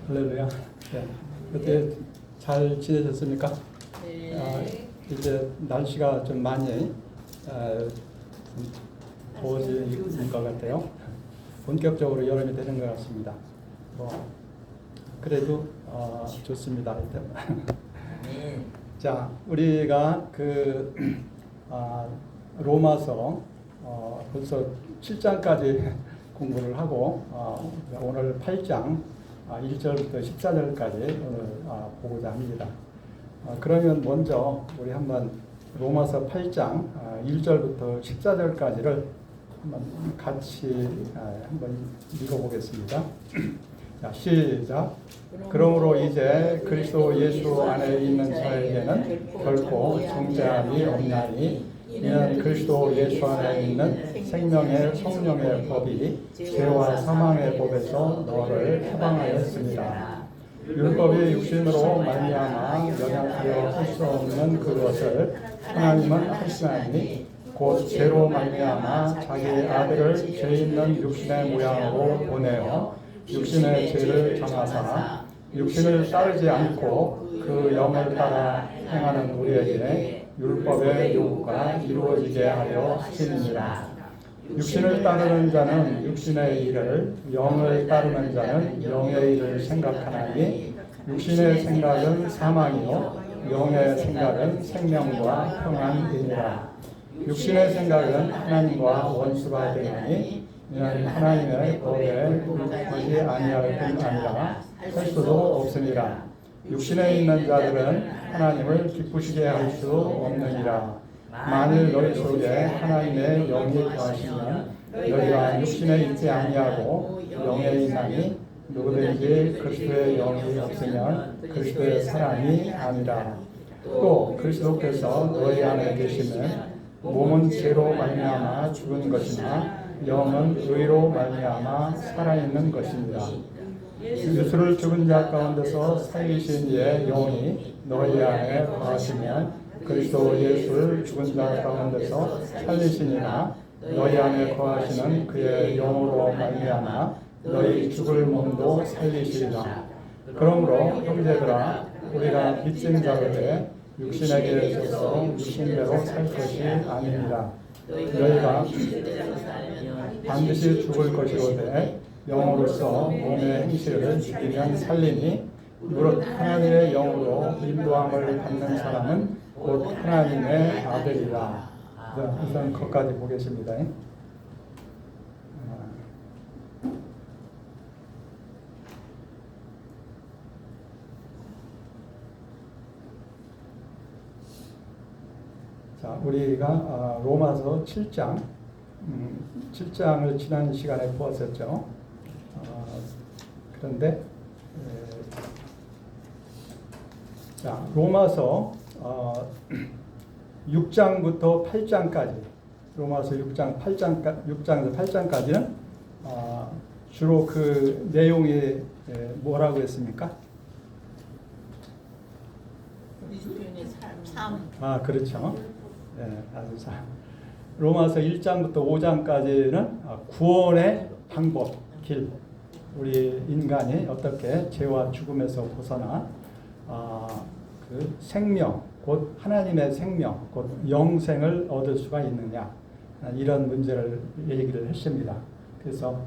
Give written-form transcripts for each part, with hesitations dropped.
할렐루야. 네. 그때 잘 지내셨습니까? 네. 이제 날씨가 좀 많이 좀 더워지는 것 같아요. 본격적으로 여름이 되는 것 같습니다. 그래도 좋습니다. 자, 우리가 로마서 벌써 7장까지 공부를 하고 오늘 8장 1절부터 14절까지 오늘 보고자 합니다. 그러면 먼저 우리 한번 로마서 8장 1절부터 14절까지를 한번 같이 한번 읽어보겠습니다. 자, 시작. 그러므로 이제 그리스도 예수 안에 있는 자에게는 결코 정죄함이 없나니 이는 그리스도 예수 안에 있는 생명의 성령의 법이 죄와 사망의 법에서 너를 해방하였습니다. 율법이 육신으로 말미암아 연약하여 할 수 없는 그것을 하나님은 하시나니 곧 죄로 말미암아 자기 아들을 죄 있는 육신의 모양으로 보내어 육신의 죄를 정하사 육신을 따르지 않고 그 영을 따라 행하는 우리에게 율법의 요구가 이루어지게 하려 하시니라. 육신을 따르는 자는 육신의 일을, 영을 따르는 자는 영의 일을 생각하나니 육신의 생각은 사망이요 영의 생각은 생명과 평안이니라. 육신의 생각은 하나님과 원수가 되나니 이는 하나님의 법에 율법하지 아니할 뿐 아니라 할 수도 없으니라. 육신에 있는 자들은 하나님을 기쁘시게 할 수 없느니라. 만일 너희 속에 하나님의 영이 거하시면 너희가 육신에 있지 아니하고 영에 있나니 누구든지 그리스도의 영이 없으면 그리스도의 사람이 아니라. 또 그리스도께서 너희 안에 계시면 몸은 죄로 말미암아 죽은 것이나 영은 의로 말미암아 살아있는 것입니다. 예수를 죽은 자 가운데서 살리신 이의 영이 너희 안에 거하시면 그리스도 예수를 죽은 자 가운데서 살리시니라. 너희 안에 거하시는 그의 영으로 말미암아 너희 죽을 몸도 살리시리라. 그러므로 형제들아 우리가 빚진 자로되 육신에게 있어서 육신대로 살 것이 아닙니다. 너희가 반드시 죽을 것이로되 영으로서 몸의 행실을 죽이면 살리니 무릇 하나님의 영으로 인도함을 받는 사람은 곧 하나님의 아들이라. 우선 거기까지 보겠습니다. 자, 우리가 로마서 7장 7장을 지난 시간에 보았었죠. 그런데 자, 로마서 6장부터 8장까지 로마서 6장에서 8장까지는 주로 그 내용이 뭐라고 했습니까? 그리스도인의 삶. 그렇죠. 네, 아주 잘. 로마서 1장부터 5장까지는 구원의 방법, 길. 우리 인간이 어떻게 죄와 죽음에서 벗어나 그 생명, 곧 하나님의 생명, 곧 영생을 얻을 수가 있느냐, 이런 문제를 얘기를 했습니다. 그래서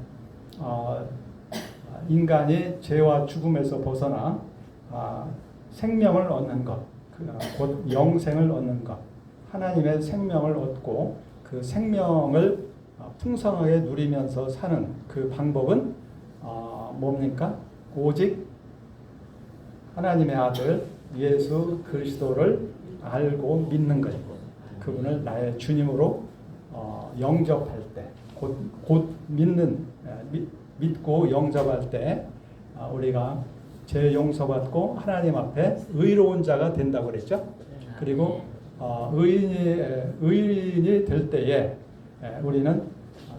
인간이 죄와 죽음에서 벗어나 생명을 얻는 것, 곧 영생을 얻는 것, 하나님의 생명을 얻고 그 생명을 풍성하게 누리면서 사는 그 방법은 뭡니까? 오직 하나님의 아들 예수 그리스도를 알고 믿는 것이고 그분을 나의 주님으로 영접할 때, 곧 믿고 영접할 때 우리가 죄 용서받고 하나님 앞에 의로운 자가 된다고 그랬죠. 그리고 의인이 될 때에 우리는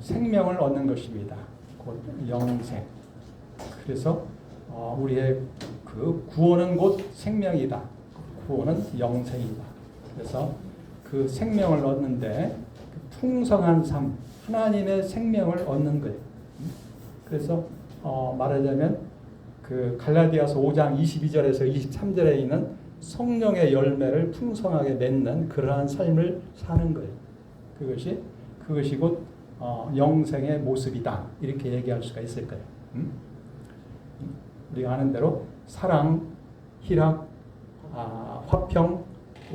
생명을 얻는 것입니다. 곧 영생. 그래서 우리의 그 구원은 곧 생명이다. 구원은 영생이다. 그래서 그 생명을 얻는데 풍성한 삶, 하나님의 생명을 얻는 거예요. 그래서 말하자면 그 갈라디아서 5장 22절에서 23절에 있는 성령의 열매를 풍성하게 맺는 그러한 삶을 사는 거예요. 그것이 곧 영생의 모습이다. 이렇게 얘기할 수가 있을 거예요. 우리가 아는 대로 사랑, 희락, 화평,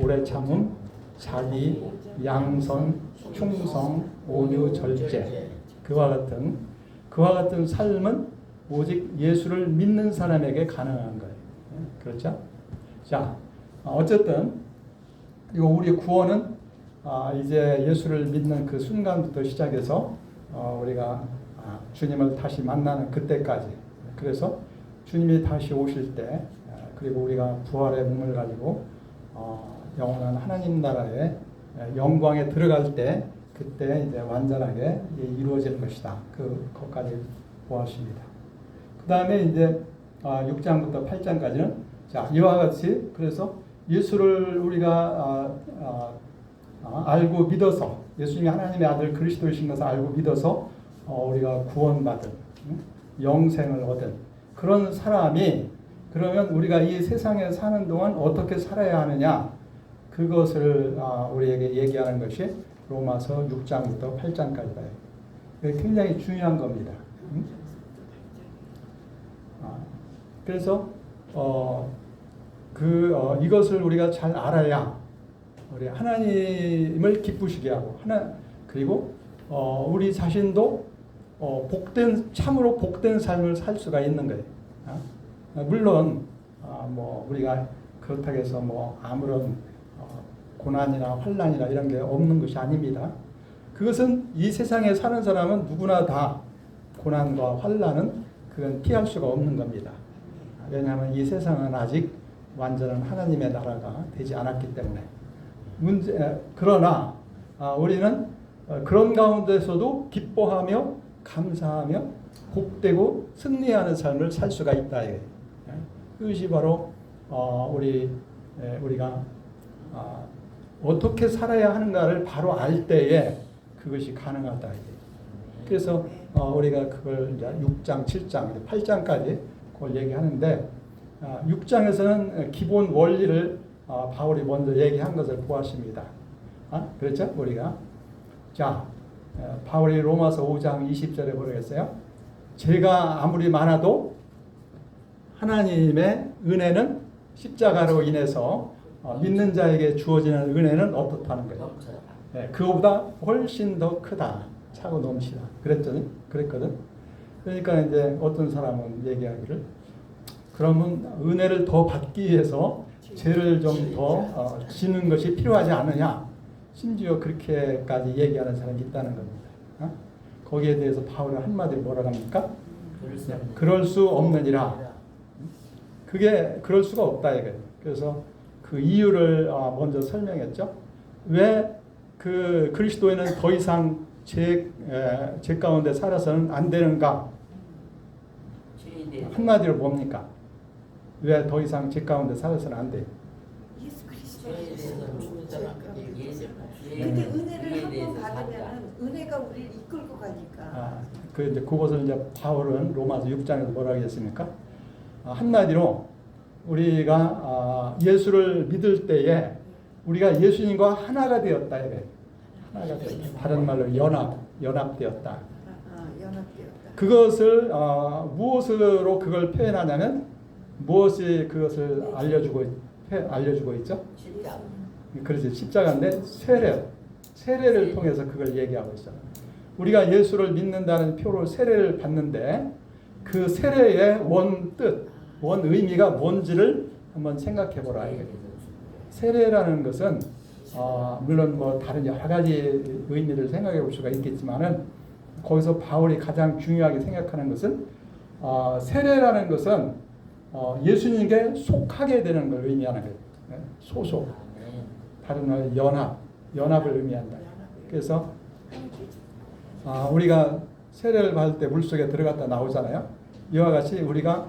오래 참음, 자기, 양선, 충성, 온유, 절제. 그와 같은 삶은 오직 예수를 믿는 사람에게 가능한 거예요. 그렇죠? 자, 어쨌든 이거 우리 구원은 이제 예수를 믿는 그 순간부터 시작해서 우리가 주님을 다시 만나는 그때까지. 그래서 주님이 다시 오실 때, 그리고 우리가 부활의 몸을 가지고 영원한 하나님 나라의 영광에 들어갈 때, 그때 이제 완전하게 이루어질 것이다. 그것까지 보았습니다. 그 다음에 이제 6장부터 8장까지는 자, 이와 같이 그래서 예수를 우리가 알고 믿어서 예수님이 하나님의 아들 그리스도이신 것을 알고 믿어서 우리가 구원받은 영생을 얻은 그런 사람이 그러면 우리가 이 세상에 사는 동안 어떻게 살아야 하느냐 그것을 우리에게 얘기하는 것이 로마서 6장부터 8장까지다. 굉장히 중요한 겁니다. 그래서 이것을 우리가 잘 알아야 우리 하나님을 기쁘시게 하고 그리고 우리 자신도 참으로 복된 삶을 살 수가 있는 거예요. 물론 뭐 우리가 그렇다고 해서 뭐 아무런 고난이나 환난이나 이런 게 없는 것이 아닙니다. 그것은 이 세상에 사는 사람은 누구나 다 고난과 환난은 그건 피할 수가 없는 겁니다. 왜냐하면 이 세상은 아직 완전한 하나님의 나라가 되지 않았기 때문에. 그러나 우리는 그런 가운데서도 기뻐하며 감사하며 복되고 승리하는 삶을 살 수가 있다. 그것이 바로 우리가 어떻게 살아야 하는가를 바로 알 때에 그것이 가능하다. 그래서 우리가 그걸 이제 6장, 7장, 8장까지 그걸 얘기하는데 6장에서는 기본 원리를 바울이 먼저 얘기한 것을 보았습니다. 그렇죠? 우리가 자 바울이 로마서 5장 20절에 모르겠어요. 죄가 아무리 많아도 하나님의 은혜는 십자가로 인해서 믿는 자에게 주어지는 은혜는 어떻다는 거예요. 그거보다 훨씬 더 크다. 차고 넘치다. 그랬거든. 그러니까 이제 어떤 사람은 얘기하기를 그러면 은혜를 더 받기 위해서 죄를 좀 더 지는 것이 필요하지 않느냐. 심지어 그렇게까지 얘기하는 사람이 있다는 겁니다. 거기에 대해서 바울은 한마디로 뭐라고 합니까? 그럴 수 없느니라. 그게 그럴 수가 없다 이거예요. 그래서 그 이유를 먼저 설명했죠. 왜 그 그리스도인은 더 이상 죄 가운데 살아서는 안 되는가? 한마디로 뭡니까? 왜 더 이상 죄 가운데 살아서는 안 돼? 예수 그리스도에 근데 은혜를 한번 받으면 은혜가 우리를 이끌고 가니까. 이제 그것을 이제 바울은 로마서 6장에서 뭐라고 했습니까? 한마디로 우리가 예수를 믿을 때에 우리가 예수님과 하나가 되었다. 하나가 되었다. 다른 말로 연합되었다. 연합되었다. 그것을 무엇으로 그걸 표현하냐면 무엇이 그것을 알려주고 있죠? 십자가. 그렇지. 십자가인데 세례를 통해서 그걸 얘기하고 있어요. 우리가 예수를 믿는다는 표로 세례를 받는데 그 세례의 원 의미가 뭔지를 한번 생각해 보라. 세례라는 것은 물론 뭐 다른 여러 가지 의미를 생각해 볼 수가 있겠지만은 거기서 바울이 가장 중요하게 생각하는 것은 세례라는 것은 예수님께 속하게 되는 걸 의미하는 거예요. 소속. 다른 말로 연합을 의미한다. 그래서 우리가 세례를 받을 때 물속에 들어갔다 나오잖아요. 이와 같이 우리가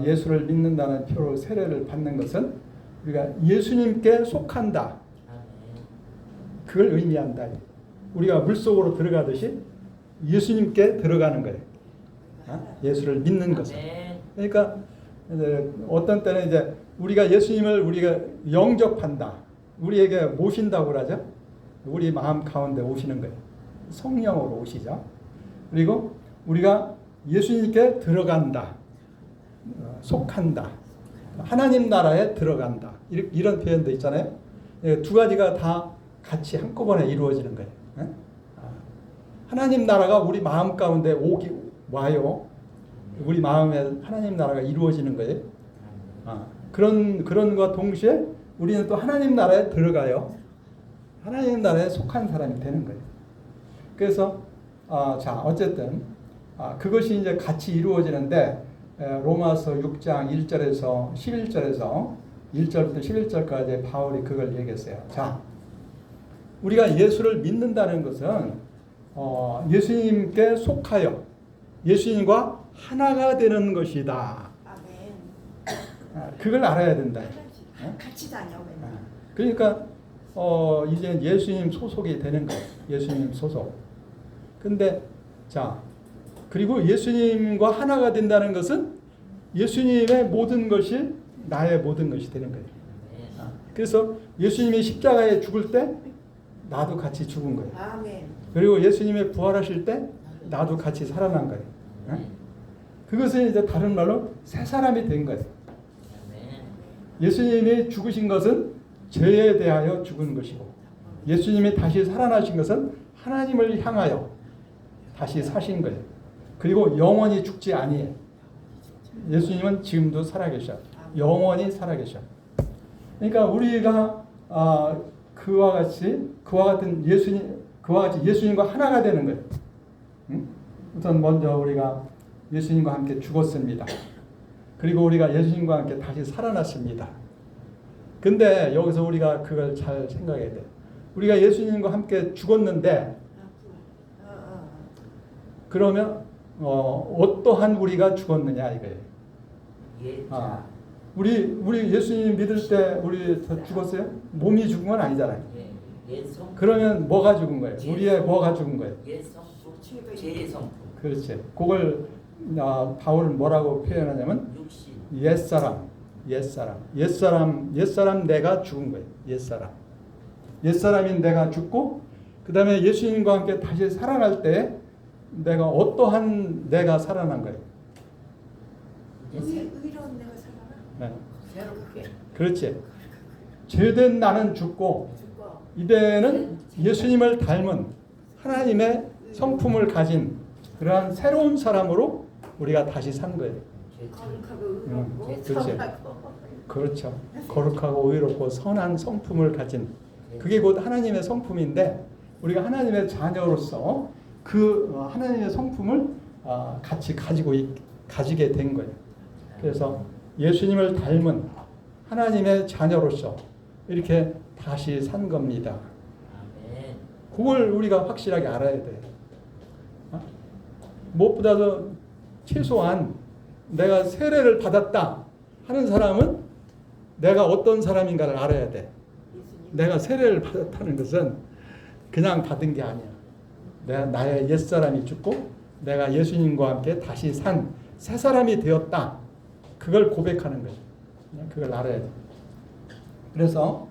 예수를 믿는다는 표로 세례를 받는 것은 우리가 예수님께 속한다. 그걸 의미한다. 우리가 물속으로 들어가듯이 예수님께 들어가는 거예요. 예수를 믿는 것은. 그러니까 이제 어떤 때는 이제 우리가 예수님을 우리가 영접한다. 우리에게 모신다고 그러죠. 우리 마음 가운데 오시는 거예요. 성령으로 오시죠. 그리고 우리가 예수님께 들어간다. 속한다. 하나님 나라에 들어간다. 이런 표현도 있잖아요. 두 가지가 다 같이 한꺼번에 이루어지는 거예요. 하나님 나라가 우리 마음 가운데 와요. 우리 마음에 하나님 나라가 이루어지는 거예요. 그런 것과 동시에 우리는 또 하나님 나라에 들어가요. 하나님 나라에 속한 사람이 되는 거예요. 그래서 자 어쨌든 그것이 이제 같이 이루어지는데 로마서 6장 1절에서 11절에서 1절부터 11절까지 바울이 그걸 얘기했어요. 자, 우리가 예수를 믿는다는 것은 예수님께 속하여 예수님과 하나가 되는 것이다. 아멘. 그걸 알아야 된다. 같이 다녀. 그러니까 이제 예수님 소속이 되는 거예요. 예수님 소속. 근데 자 그리고 예수님과 하나가 된다는 것은 예수님의 모든 것이 나의 모든 것이 되는 거예요. 그래서 예수님이 십자가에 죽을 때 나도 같이 죽은 거예요. 아멘. 그리고 예수님이 부활하실 때 나도 같이 살아난 거예요. 그것은 이제 다른 말로 새 사람이 된 거예요. 예수님이 죽으신 것은 죄에 대하여 죽은 것이고 예수님이 다시 살아나신 것은 하나님을 향하여 다시 사신 거예요. 그리고 영원히 죽지 아니에요. 예수님은 지금도 살아계셔. 영원히 살아계셔. 그러니까 우리가 그와 같이 예수님과 하나가 되는 거예요. 우선 먼저 우리가 예수님과 함께 죽었습니다. 그리고 우리가 예수님과 함께 다시 살아났습니다. 근데 여기서 우리가 그걸 잘 생각해야 돼. 우리가 예수님과 함께 죽었는데 그러면 어떠한 우리가 죽었느냐 이거예요. 우리 예수님 믿을 때 우리 죽었어요? 몸이 죽은 건 아니잖아요. 그러면 뭐가 죽은 거예요? 우리의 뭐가 죽은 거예요? 죄의 성품. 그렇지. 그걸 바울은 뭐라고 표현하냐면 옛사람 내가 죽은 거예요. 옛사람인 내가 죽고 그 다음에 예수님과 함께 다시 살아날 때 내가 어떠한 내가 살아난 거예요. 의로운 내가 살아나. 새롭게. 그렇지. 죄된 나는 죽고 이제는 예수님을 닮은 하나님의 성품을 가진 그러한 새로운 사람으로 우리가 다시 산 거예요. 거룩하고 그렇지. 그렇죠. 거룩하고 의롭고 선한 성품을 가진 그게 곧 하나님의 성품인데 우리가 하나님의 자녀로서 그 하나님의 성품을 같이 가지게 된 거예요. 그래서 예수님을 닮은 하나님의 자녀로서 이렇게 다시 산 겁니다. 그걸 우리가 확실하게 알아야 돼요. 무엇보다도 최소한 내가 세례를 받았다 하는 사람은 내가 어떤 사람인가를 알아야 돼. 내가 세례를 받았다는 것은 그냥 받은 게 아니야. 나의 옛사람이 죽고 내가 예수님과 함께 다시 산 새 사람이 되었다. 그걸 고백하는 거예요. 그걸 알아야 돼. 그래서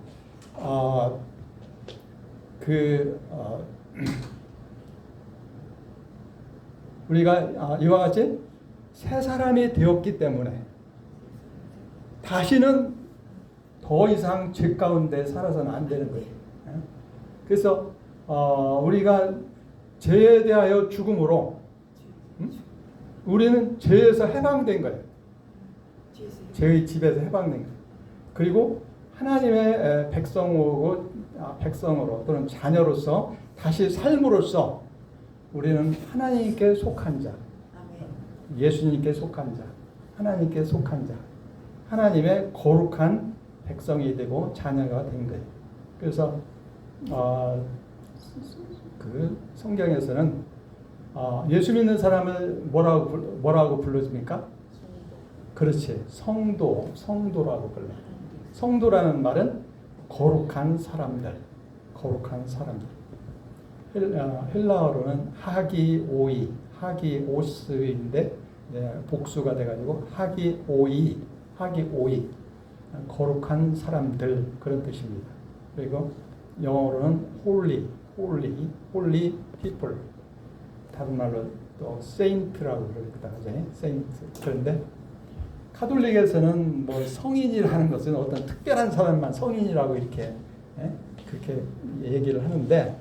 우리가 이와 같이 새 사람이 되었기 때문에 다시는 더 이상 죄 가운데 살아서는 안 되는 거예요. 그래서 우리가 죄에 대하여 죽음으로 우리는 죄에서 해방된 거예요. 죄의 집에서 해방된 거예요. 그리고 하나님의 백성으로 또는 자녀로서 다시 삶으로써 우리는 하나님께 속한 자, 예수님께 속한 자, 하나님께 속한 자, 하나님의 거룩한 백성이 되고 자녀가 된 거예요. 그래서 그 성경에서는 예수 믿는 사람을 뭐라고 불러줍니까? 그렇지. 성도라고 불러. 성도라는 말은 거룩한 사람들. 헬라어로는 하기오스인데 네, 복수가 돼가지고 하기오이, 하기오이, 거룩한 사람들 그런 뜻입니다. 그리고 영어로는 holy, holy, holy people. 다른 말로 또 saint라고 그러거든요. saint. 그런데 카톨릭에서는 뭐 성인이라는 것은 어떤 특별한 사람만 성인이라고 이렇게 그렇게 얘기를 하는데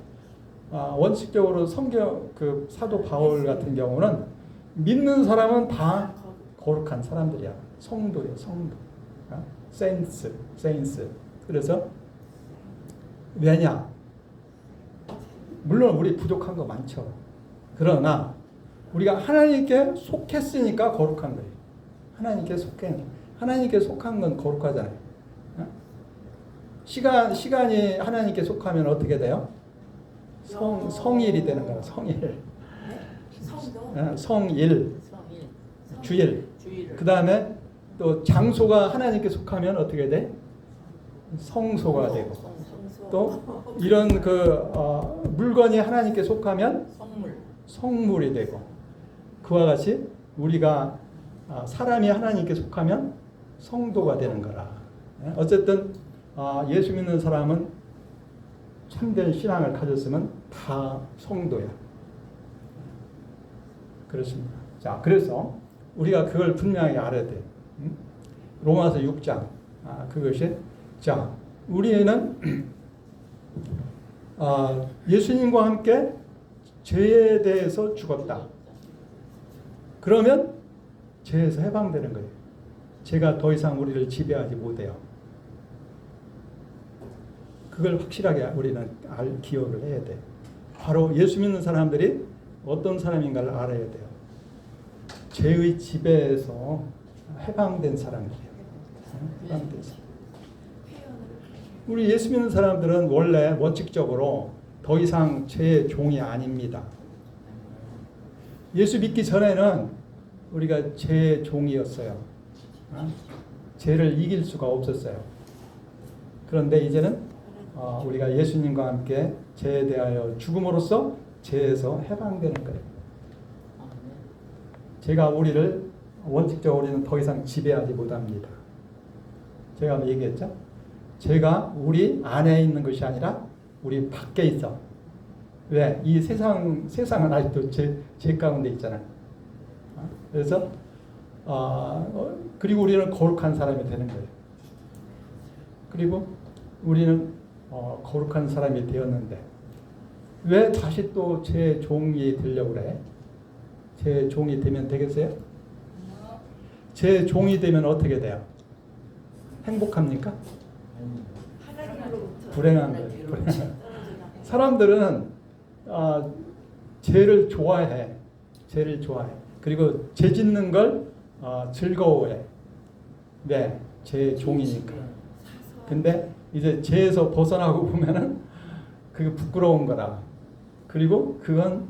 원칙적으로 성경 그 사도 바울 같은 경우는 믿는 사람은 다 거룩한 사람들이야. 성도예요, 성도. saints, saints. 그래서 왜냐? 물론 우리 부족한 거 많죠. 그러나 우리가 하나님께 속했으니까 거룩한 거예요. 하나님께 속한 건 거룩하잖아요. 시간이 하나님께 속하면 어떻게 돼요? 성일이 되는 거예요. 성일. 성일. 주일. 그 다음에 또 장소가 하나님께 속하면 어떻게 돼? 성소가 되고. 또 이런 물건이 하나님께 속하면 성물이 되고. 그와 같이 우리가 사람이 하나님께 속하면 성도가 되는 거라. 어쨌든 예수 믿는 사람은 참된 신앙을 가졌으면 다 성도야. 그렇습니다. 자, 그래서 우리가 그걸 분명히 알아야 돼. 로마서 6장. 그것이 자, 우리는 예수님과 함께 죄에 대해서 죽었다. 그러면 죄에서 해방되는 거예요. 죄가 더 이상 우리를 지배하지 못해요. 그걸 확실하게 우리는 기억을 해야 돼. 바로 예수 믿는 사람들이 어떤 사람인가를 알아야 돼요. 죄의 지배에서 해방된 사람들이에요. 해방된 사람. 우리 예수 믿는 사람들은 원래 원칙적으로 더 이상 죄의 종이 아닙니다. 예수 믿기 전에는 우리가 죄의 종이었어요. 죄를 이길 수가 없었어요. 그런데 이제는 우리가 예수님과 함께 죄에 대하여 죽음으로써 죄에서 해방되는 거예요. 죄가 우리를 원칙적으로 우리는 더 이상 지배하지 못합니다. 제가 한번 얘기했죠? 죄가 우리 안에 있는 것이 아니라 우리 밖에 있어. 왜? 이 세상은 아직도 죄 가운데 있잖아요. 그래서 그리고 우리는 거룩한 사람이 되는 거예요. 그리고 우리는 거룩한 사람이 되었는데 왜 다시 또 제 종이 되려고 그래? 제 종이 되면 되겠어요? 제 종이 되면 어떻게 돼요? 행복합니까? 불행한 거예요. 사람들은 죄를 좋아해. 죄를 좋아해. 그리고 죄 짓는 걸 즐거워해. 왜? 죄의 종이니까. 근데 이제 죄에서 벗어나고 보면은 그게 부끄러운 거라. 그리고 그건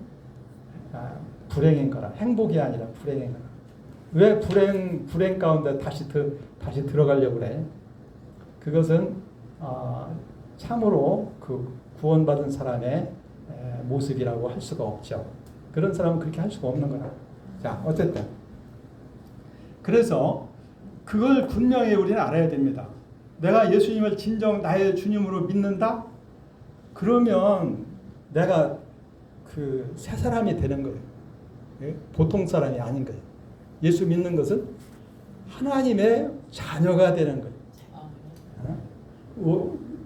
불행인 거라. 행복이 아니라 불행인 거라. 왜 불행 가운데 다시 들어가려고 그래? 그것은 참으로 그 구원받은 사람의 모습이라고 할 수가 없죠. 그런 사람은 그렇게 할 수가 없는 거라. 자, 어쨌든 그래서 그걸 분명히 우리는 알아야 됩니다. 내가 예수님을 진정 나의 주님으로 믿는다? 그러면 내가 그 새 사람이 되는 거예요. 보통 사람이 아닌 거예요. 예수 믿는 것은 하나님의 자녀가 되는 거예요.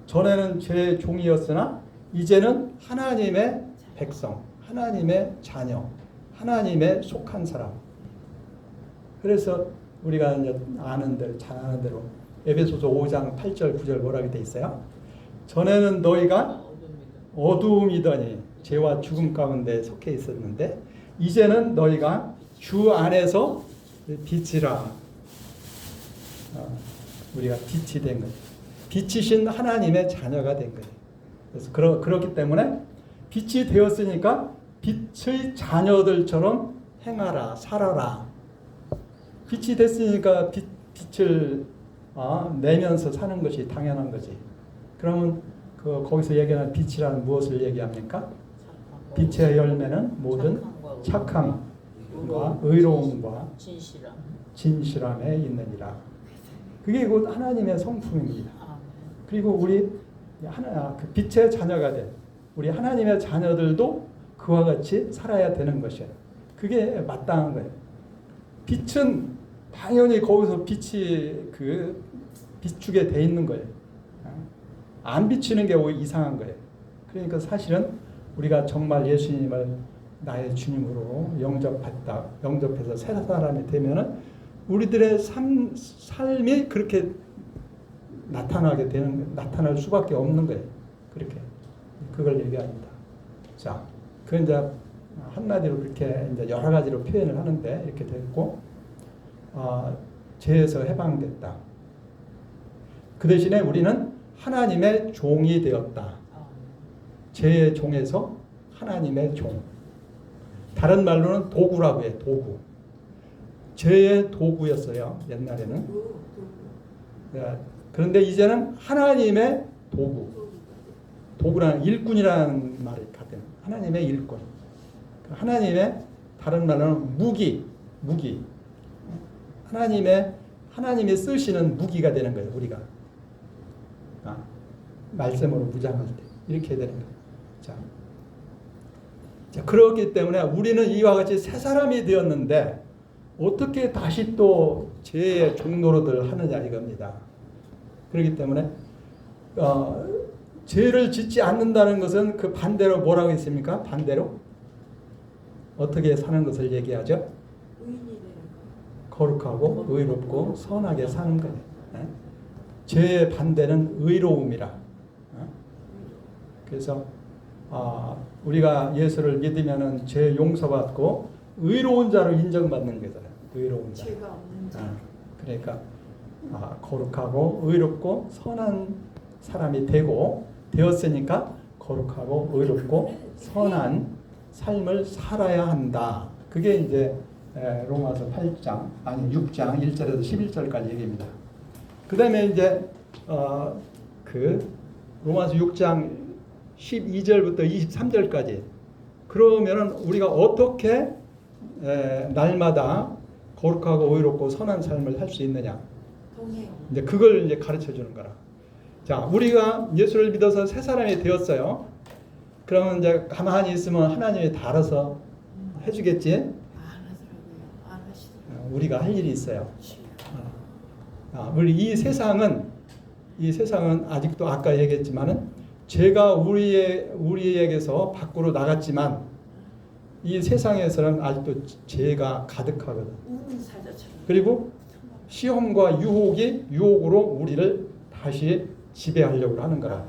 전에는 죄의 종이었으나 이제는 하나님의 백성, 하나님의 자녀, 하나님의 속한 사람. 그래서 우리가 이제 잘 아는 대로 에베소서 5장 8절 9절 뭐라고 돼 있어요? 전에는 너희가 어두움이더니 죄와 죽음 가운데 속해 있었는데 이제는 너희가 주 안에서 빛이라. 우리가 빛이 된 거예요. 빛이신 하나님의 자녀가 된 거예요. 그래서 그렇기 때문에 빛이 되었으니까 빛의 자녀들처럼 행하라, 살아라. 빛이 됐으니까 빛을 내면서 사는 것이 당연한 거지. 그러면 거기서 얘기하는 빛이라는 무엇을 얘기합니까? 빛의 열매는 모든 착함, 의로움과 진실함. 진실함에 있느니라. 그게 곧 하나님의 성품입니다. 아멘. 그리고 우리 그 빛의 자녀가 된 우리 하나님의 자녀들도 그와 같이 살아야 되는 것이에요. 그게 마땅한 거예요. 빛은 당연히 거기서 빛이 비추게 돼 있는 거예요. 안 비추는 게 오히려 이상한 거예요. 그러니까 사실은 우리가 정말 예수님을 나의 주님으로 영접해서 새 사람이 되면은 우리들의 삶이 그렇게 나타날 수밖에 없는 거예요. 그렇게 그걸 얘기합니다. 자, 그 이제 한마디로 그렇게 이제 여러 가지로 표현을 하는데 이렇게 됐고, 죄에서 해방됐다. 그 대신에 우리는 하나님의 종이 되었다. 죄의 종에서 하나님의 종. 다른 말로는 도구라고 해요. 도구. 죄의 도구였어요. 옛날에는. 그런데 이제는 하나님의 도구. 도구라는 일꾼이라는 말이 같은 하나님의 일꾼. 하나님의 다른 말로는 무기. 하나님이 쓰시는 무기가 되는 거예요. 우리가 말씀으로 무장할 때 이렇게 되는 거예요. 자, 그렇기 때문에 우리는 이와 같이 새 사람이 되었는데 어떻게 다시 또 죄의 종노릇을 하느냐 이겁니다. 그렇기 때문에 죄를 짓지 않는다는 것은 그 반대로 뭐라고 했습니까? 반대로 어떻게 사는 것을 얘기하죠? 거룩하고 의롭고 선하게 사는 거예요. 죄의 반대는 의로움이라. 그래서 우리가 예수를 믿으면은 죄 용서받고 의로운 자로 인정받는 거잖아요. 의로운 자. 죄가 없는 자. 그러니까 거룩하고 의롭고 선한 사람이 되었으니까 거룩하고 의롭고 선한 삶을 살아야 한다. 그게 이제 로마서 6장 1절에서 11절까지 얘기입니다. 그다음에 이제 그 로마서 6장 12절부터 23절까지 그러면은 우리가 어떻게 날마다 거룩하고 의롭고 선한 삶을 살 수 있느냐? 이제 그걸 이제 가르쳐 주는 거라. 자, 우리가 예수를 믿어서 새 사람이 되었어요. 그러면 이제 가만히 있으면 하나님이 다 알아서 해주겠지? 안 하시더라고요. 우리가 할 일이 있어요. 우리 이 세상은 아직도 아까 얘기했지만은 죄가 우리에게서 밖으로 나갔지만 이 세상에서는 아직도 죄가 가득하거든. 우는 사자처럼. 그리고 시험과 유혹으로 우리를 다시 지배하려고 하는 거라.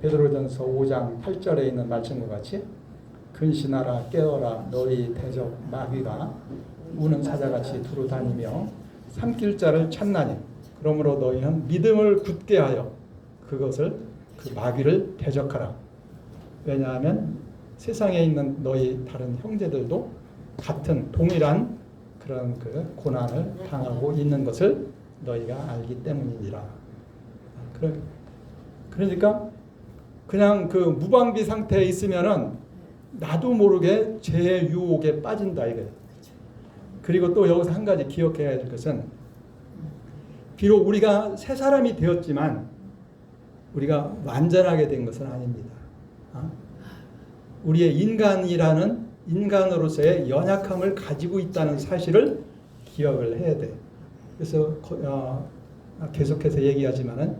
베드로전서 5장 8절에 있는 말씀과 같이 근신하라 깨어라 너희 대적 마귀가 우는 사자같이 두루 다니며 삼킬 자를 찾나니 그러므로 너희는 믿음을 굳게 하여 그 마귀를 대적하라. 왜냐하면 세상에 있는 너희 다른 형제들도 같은 동일한 그런 그 고난을 당하고 있는 것을 너희가 알기 때문이니라. 그러니까 그냥 그 무방비 상태에 있으면은 나도 모르게 죄의 유혹에 빠진다 이거예요. 그리고 또 여기서 한 가지 기억해야 될 것은 비록 우리가 새 사람이 되었지만 우리가 완전하게 된 것은 아닙니다. 우리의 인간으로서의 연약함을 가지고 있다는 사실을 기억을 해야 돼. 그래서 계속해서 얘기하지만은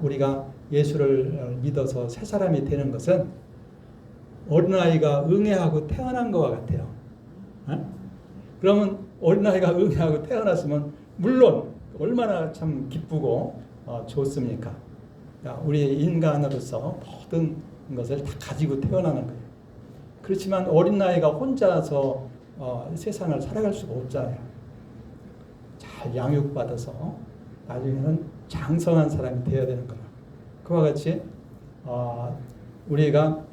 우리가 예수를 믿어서 새 사람이 되는 것은 어린아이가 응애하고 태어난 것과 같아요. 그러면 어린아이가 응애하고 태어났으면 물론 얼마나 참 기쁘고 좋습니까? 우리 인간으로서 모든 것을 다 가지고 태어나는 거예요. 그렇지만 어린아이가 혼자서 세상을 살아갈 수가 없잖아요. 잘 양육받아서 나중에는 장성한 사람이 되어야 되는 거라. 그와 같이 우리가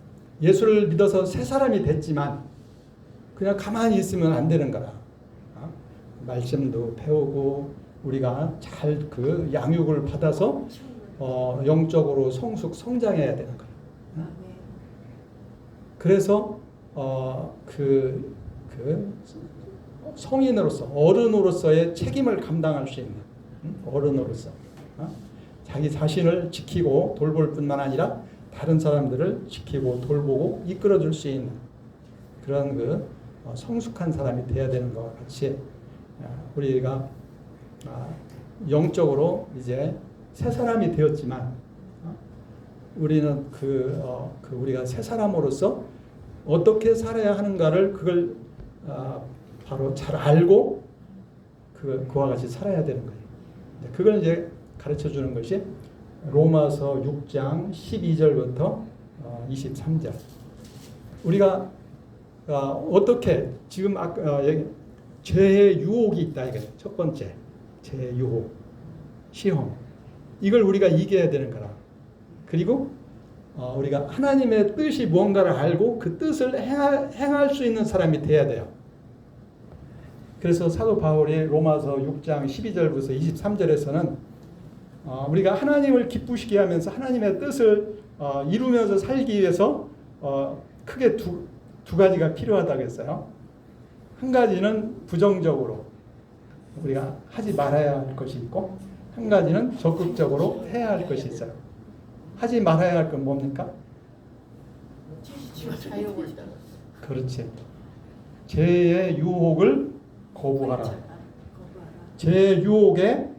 예수를 믿어서 새 사람이 됐지만 그냥 가만히 있으면 안 되는 거라. 말씀도 배우고 우리가 잘 그 양육을 받아서 영적으로 성장해야 되는 거예요. 그래서 그 그 성인으로서 어른으로서의 책임을 감당할 수 있는 어른으로서 자기 자신을 지키고 돌볼 뿐만 아니라 다른 사람들을 지키고 돌보고 이끌어줄 수 있는 그런 그 성숙한 사람이 되어야 되는 것과 같이 우리가 영적으로 이제 새 사람이 되었지만 우리는 우리가 새 사람으로서 어떻게 살아야 하는가를 그걸 바로 잘 알고 그와 같이 살아야 되는 거예요. 그걸 이제 가르쳐 주는 것이 로마서 6장 12절부터 23절. 우리가 어떻게 지금 죄의 유혹이 있다 이게 첫 번째 죄의 유혹, 시험. 이걸 우리가 이겨야 되는 거라. 그리고 우리가 하나님의 뜻이 무언가를 알고 그 뜻을 행할 수 있는 사람이 돼야 돼요. 그래서 사도 바울이 로마서 6장 12절부터 23절에서는 우리가 하나님을 기쁘시게 하면서 하나님의 뜻을 이루면서 살기 위해서 크게 두 가지가 필요하다고 했어요. 한 가지는 부정적으로 우리가 하지 말아야 할 것이 있고 한 가지는 적극적으로 해야 할 것이 있어요. 하지 말아야 할 건 뭡니까? 그렇지. 죄의 유혹을 거부하라. 죄의 유혹에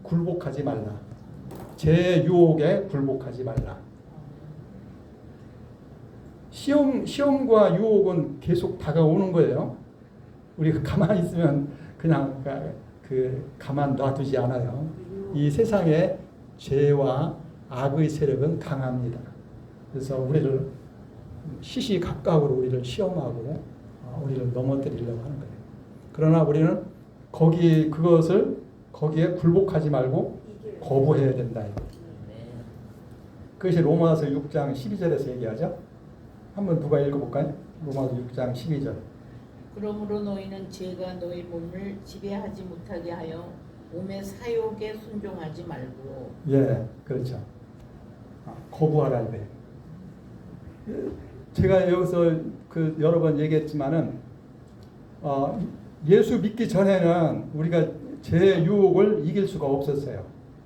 굴복하지 말라. 죄의 유혹에 굴복하지 말라. 시험과 유혹은 계속 다가오는 거예요. 우리가 가만히 있으면 그냥 가만 놔두지 않아요. 이 세상에 죄와 악의 세력은 강합니다. 그래서 우리를 시시각각으로 우리를 시험하고 우리를 넘어뜨리려고 하는 거예요. 그러나 우리는 거기에 굴복하지 말고 거부해야 된다. 그것이 로마서 6장 12절에서 얘기하죠. 한번 누가 읽어볼까요? 로마서 6장 12절. 그러므로 너희는 죄가 너희 몸을 지배하지 못하게 하여 몸의 사욕에 순종하지 말고. 예, 그렇죠. 거부하라 이래. 제가 여기서 여러 번 얘기했지만은 예수 믿기 전에는 우리가 죄의 유혹을 이길 수가 없었어요.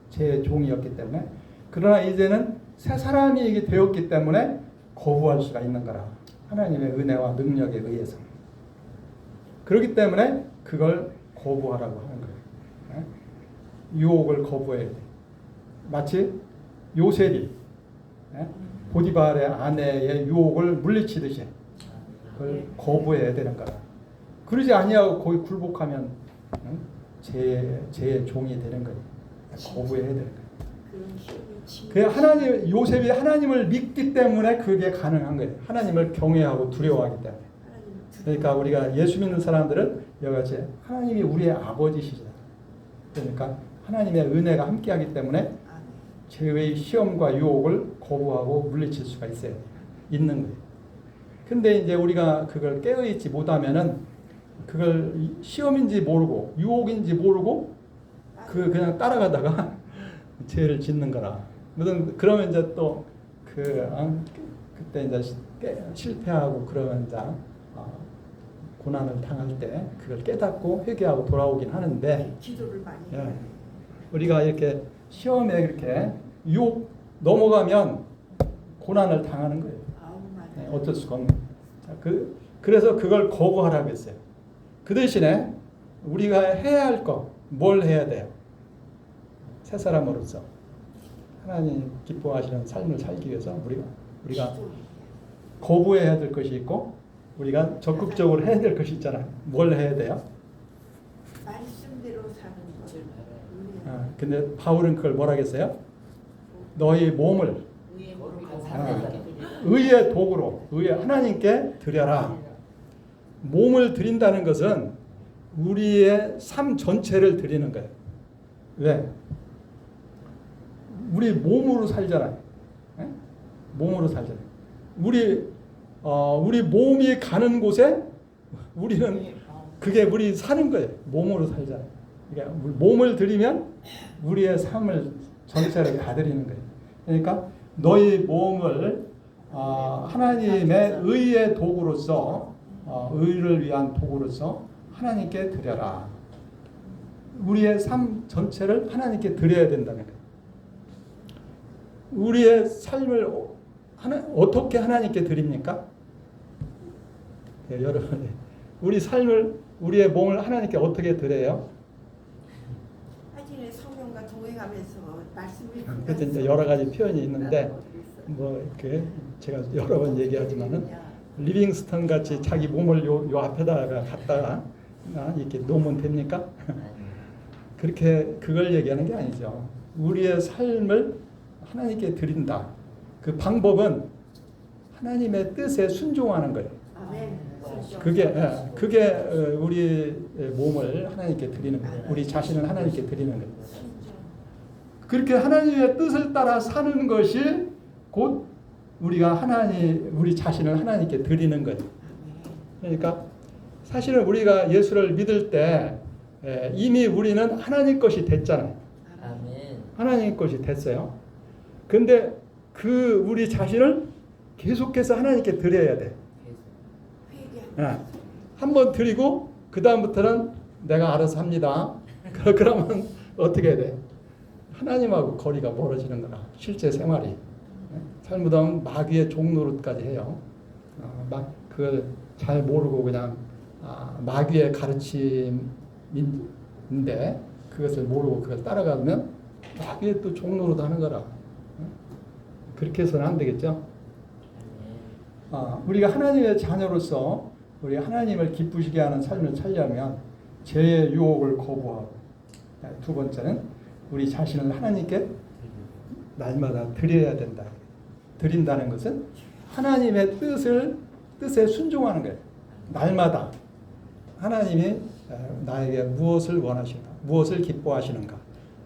죄의 종이었기 때문에. 그러나 이제는 새 사람이 되었기 때문에 거부할 수가 있는 거라. 하나님의 은혜와 능력에 의해서. 그렇기 때문에 그걸 거부하라고 하는 거예요. 유혹을 거부해야 돼. 마치 요셉이 보디발의 아내의 유혹을 물리치듯이 그걸 거부해야 되는 거라. 그러지 아니하고 거기 굴복하면 죄의 종이 되는 거예요. 거부해야 되는 거예요. 요셉이 하나님을 믿기 때문에 그게 가능한 거예요. 하나님을 경외하고 두려워하기 때문에. 그러니까 우리가 예수 믿는 사람들은 여기같이 하나님이 우리의 아버지시죠. 그러니까 하나님의 은혜가 함께하기 때문에 죄의 시험과 유혹을 거부하고 물리칠 수가 있는 거예요. 근데 이제 우리가 그걸 깨어있지 못하면은 그걸 시험인지 모르고 유혹인지 모르고 그냥 따라가다가 죄를 짓는 거라. 그러면 이제 또 그때 이제 실패하고 그러면 이제 고난을 당할 때 그걸 깨닫고 회개하고 돌아오긴 하는데 기도를 많이 예, 우리가 이렇게 시험에 이렇게 유혹 넘어가면 고난을 당하는 거예요. 예, 어쩔 수가 없는. 그래서 그걸 거부하라고 했어요. 그 대신에 우리가 해야 할 거 뭘 해야 돼요? 새 사람으로서 하나님 기뻐하시는 삶을 살기 위해서 우리가 거부해야 될 것이 있고 우리가 적극적으로 해야 될 것이 있잖아요. 뭘 해야 돼요? 말씀대로 사는 것을. 근데 바울은 그걸 뭐라 했어요? 너희 몸을 의의 도구로 하나님께 드려라. 몸을 드린다는 것은 우리의 삶 전체를 드리는 거예요. 왜? 우리 몸으로 살잖아요. 네? 몸으로 살잖아요. 우리 몸이 가는 곳에 우리는 그게 우리 사는 거예요. 몸으로 살잖아요. 그러니까 몸을 드리면 우리의 삶을 전체를 다 드리는 거예요. 그러니까 너희 몸을 하나님의 의의 도구로서 의를 위한 도구로서 하나님께 드려라. 우리의 삶 전체를 하나님께 드려야 된다는 거예요. 우리의 삶을 어떻게 하나님께 드립니까? 네, 여러분, 우리 삶을, 우리의 몸을 하나님께 어떻게 드려요? 사진에 성령과 동행하면서 말씀을 그래서 이제 여러 가지 표현이 있는데 뭐 이렇게 제가 여러 번 얘기하지만은 리빙스턴 같이 자기 몸을 요 앞에다가 갖다가 이렇게 놓으면 됩니까? 그렇게 그걸 얘기하는 게 아니죠. 우리의 삶을 하나님께 드린다. 그 방법은 하나님의 뜻에 순종하는 거예요. 아멘. 그게 우리 몸을 하나님께 드리는 거예요. 우리 자신을 하나님께 드리는 거예요. 그렇게 하나님의 뜻을 따라 사는 것이 곧 우리가 우리 자신을 하나님께 드리는 거예요. 그러니까 사실은 우리가 예수를 믿을 때 이미 우리는 하나님 것이 됐잖아요. 아멘. 하나님 것이 됐어요. 근데 그 우리 자신을 계속해서 하나님께 드려야 돼. 한번 드리고 그 다음부터는 내가 알아서 합니다. 그러면 어떻게 해야 돼? 하나님하고 거리가 멀어지는 거라. 실제 생활이. 잘못하면 마귀의 종노릇까지 해요. 막 그걸 잘 모르고 그냥 마귀의 가르침인데 그것을 모르고 그걸 따라가면 마귀의 또 종노릇 하는 거라. 그렇게 해서는 안 되겠죠. 우리가 하나님의 자녀로서 우리 하나님을 기쁘시게 하는 삶을 살려면 죄의 유혹을 거부하고, 두 번째는 우리 자신을 하나님께 날마다 드려야 된다. 드린다는 것은 하나님의 뜻에 순종하는 거예요. 날마다 하나님이 나에게 무엇을 원하시는가, 무엇을 기뻐하시는가,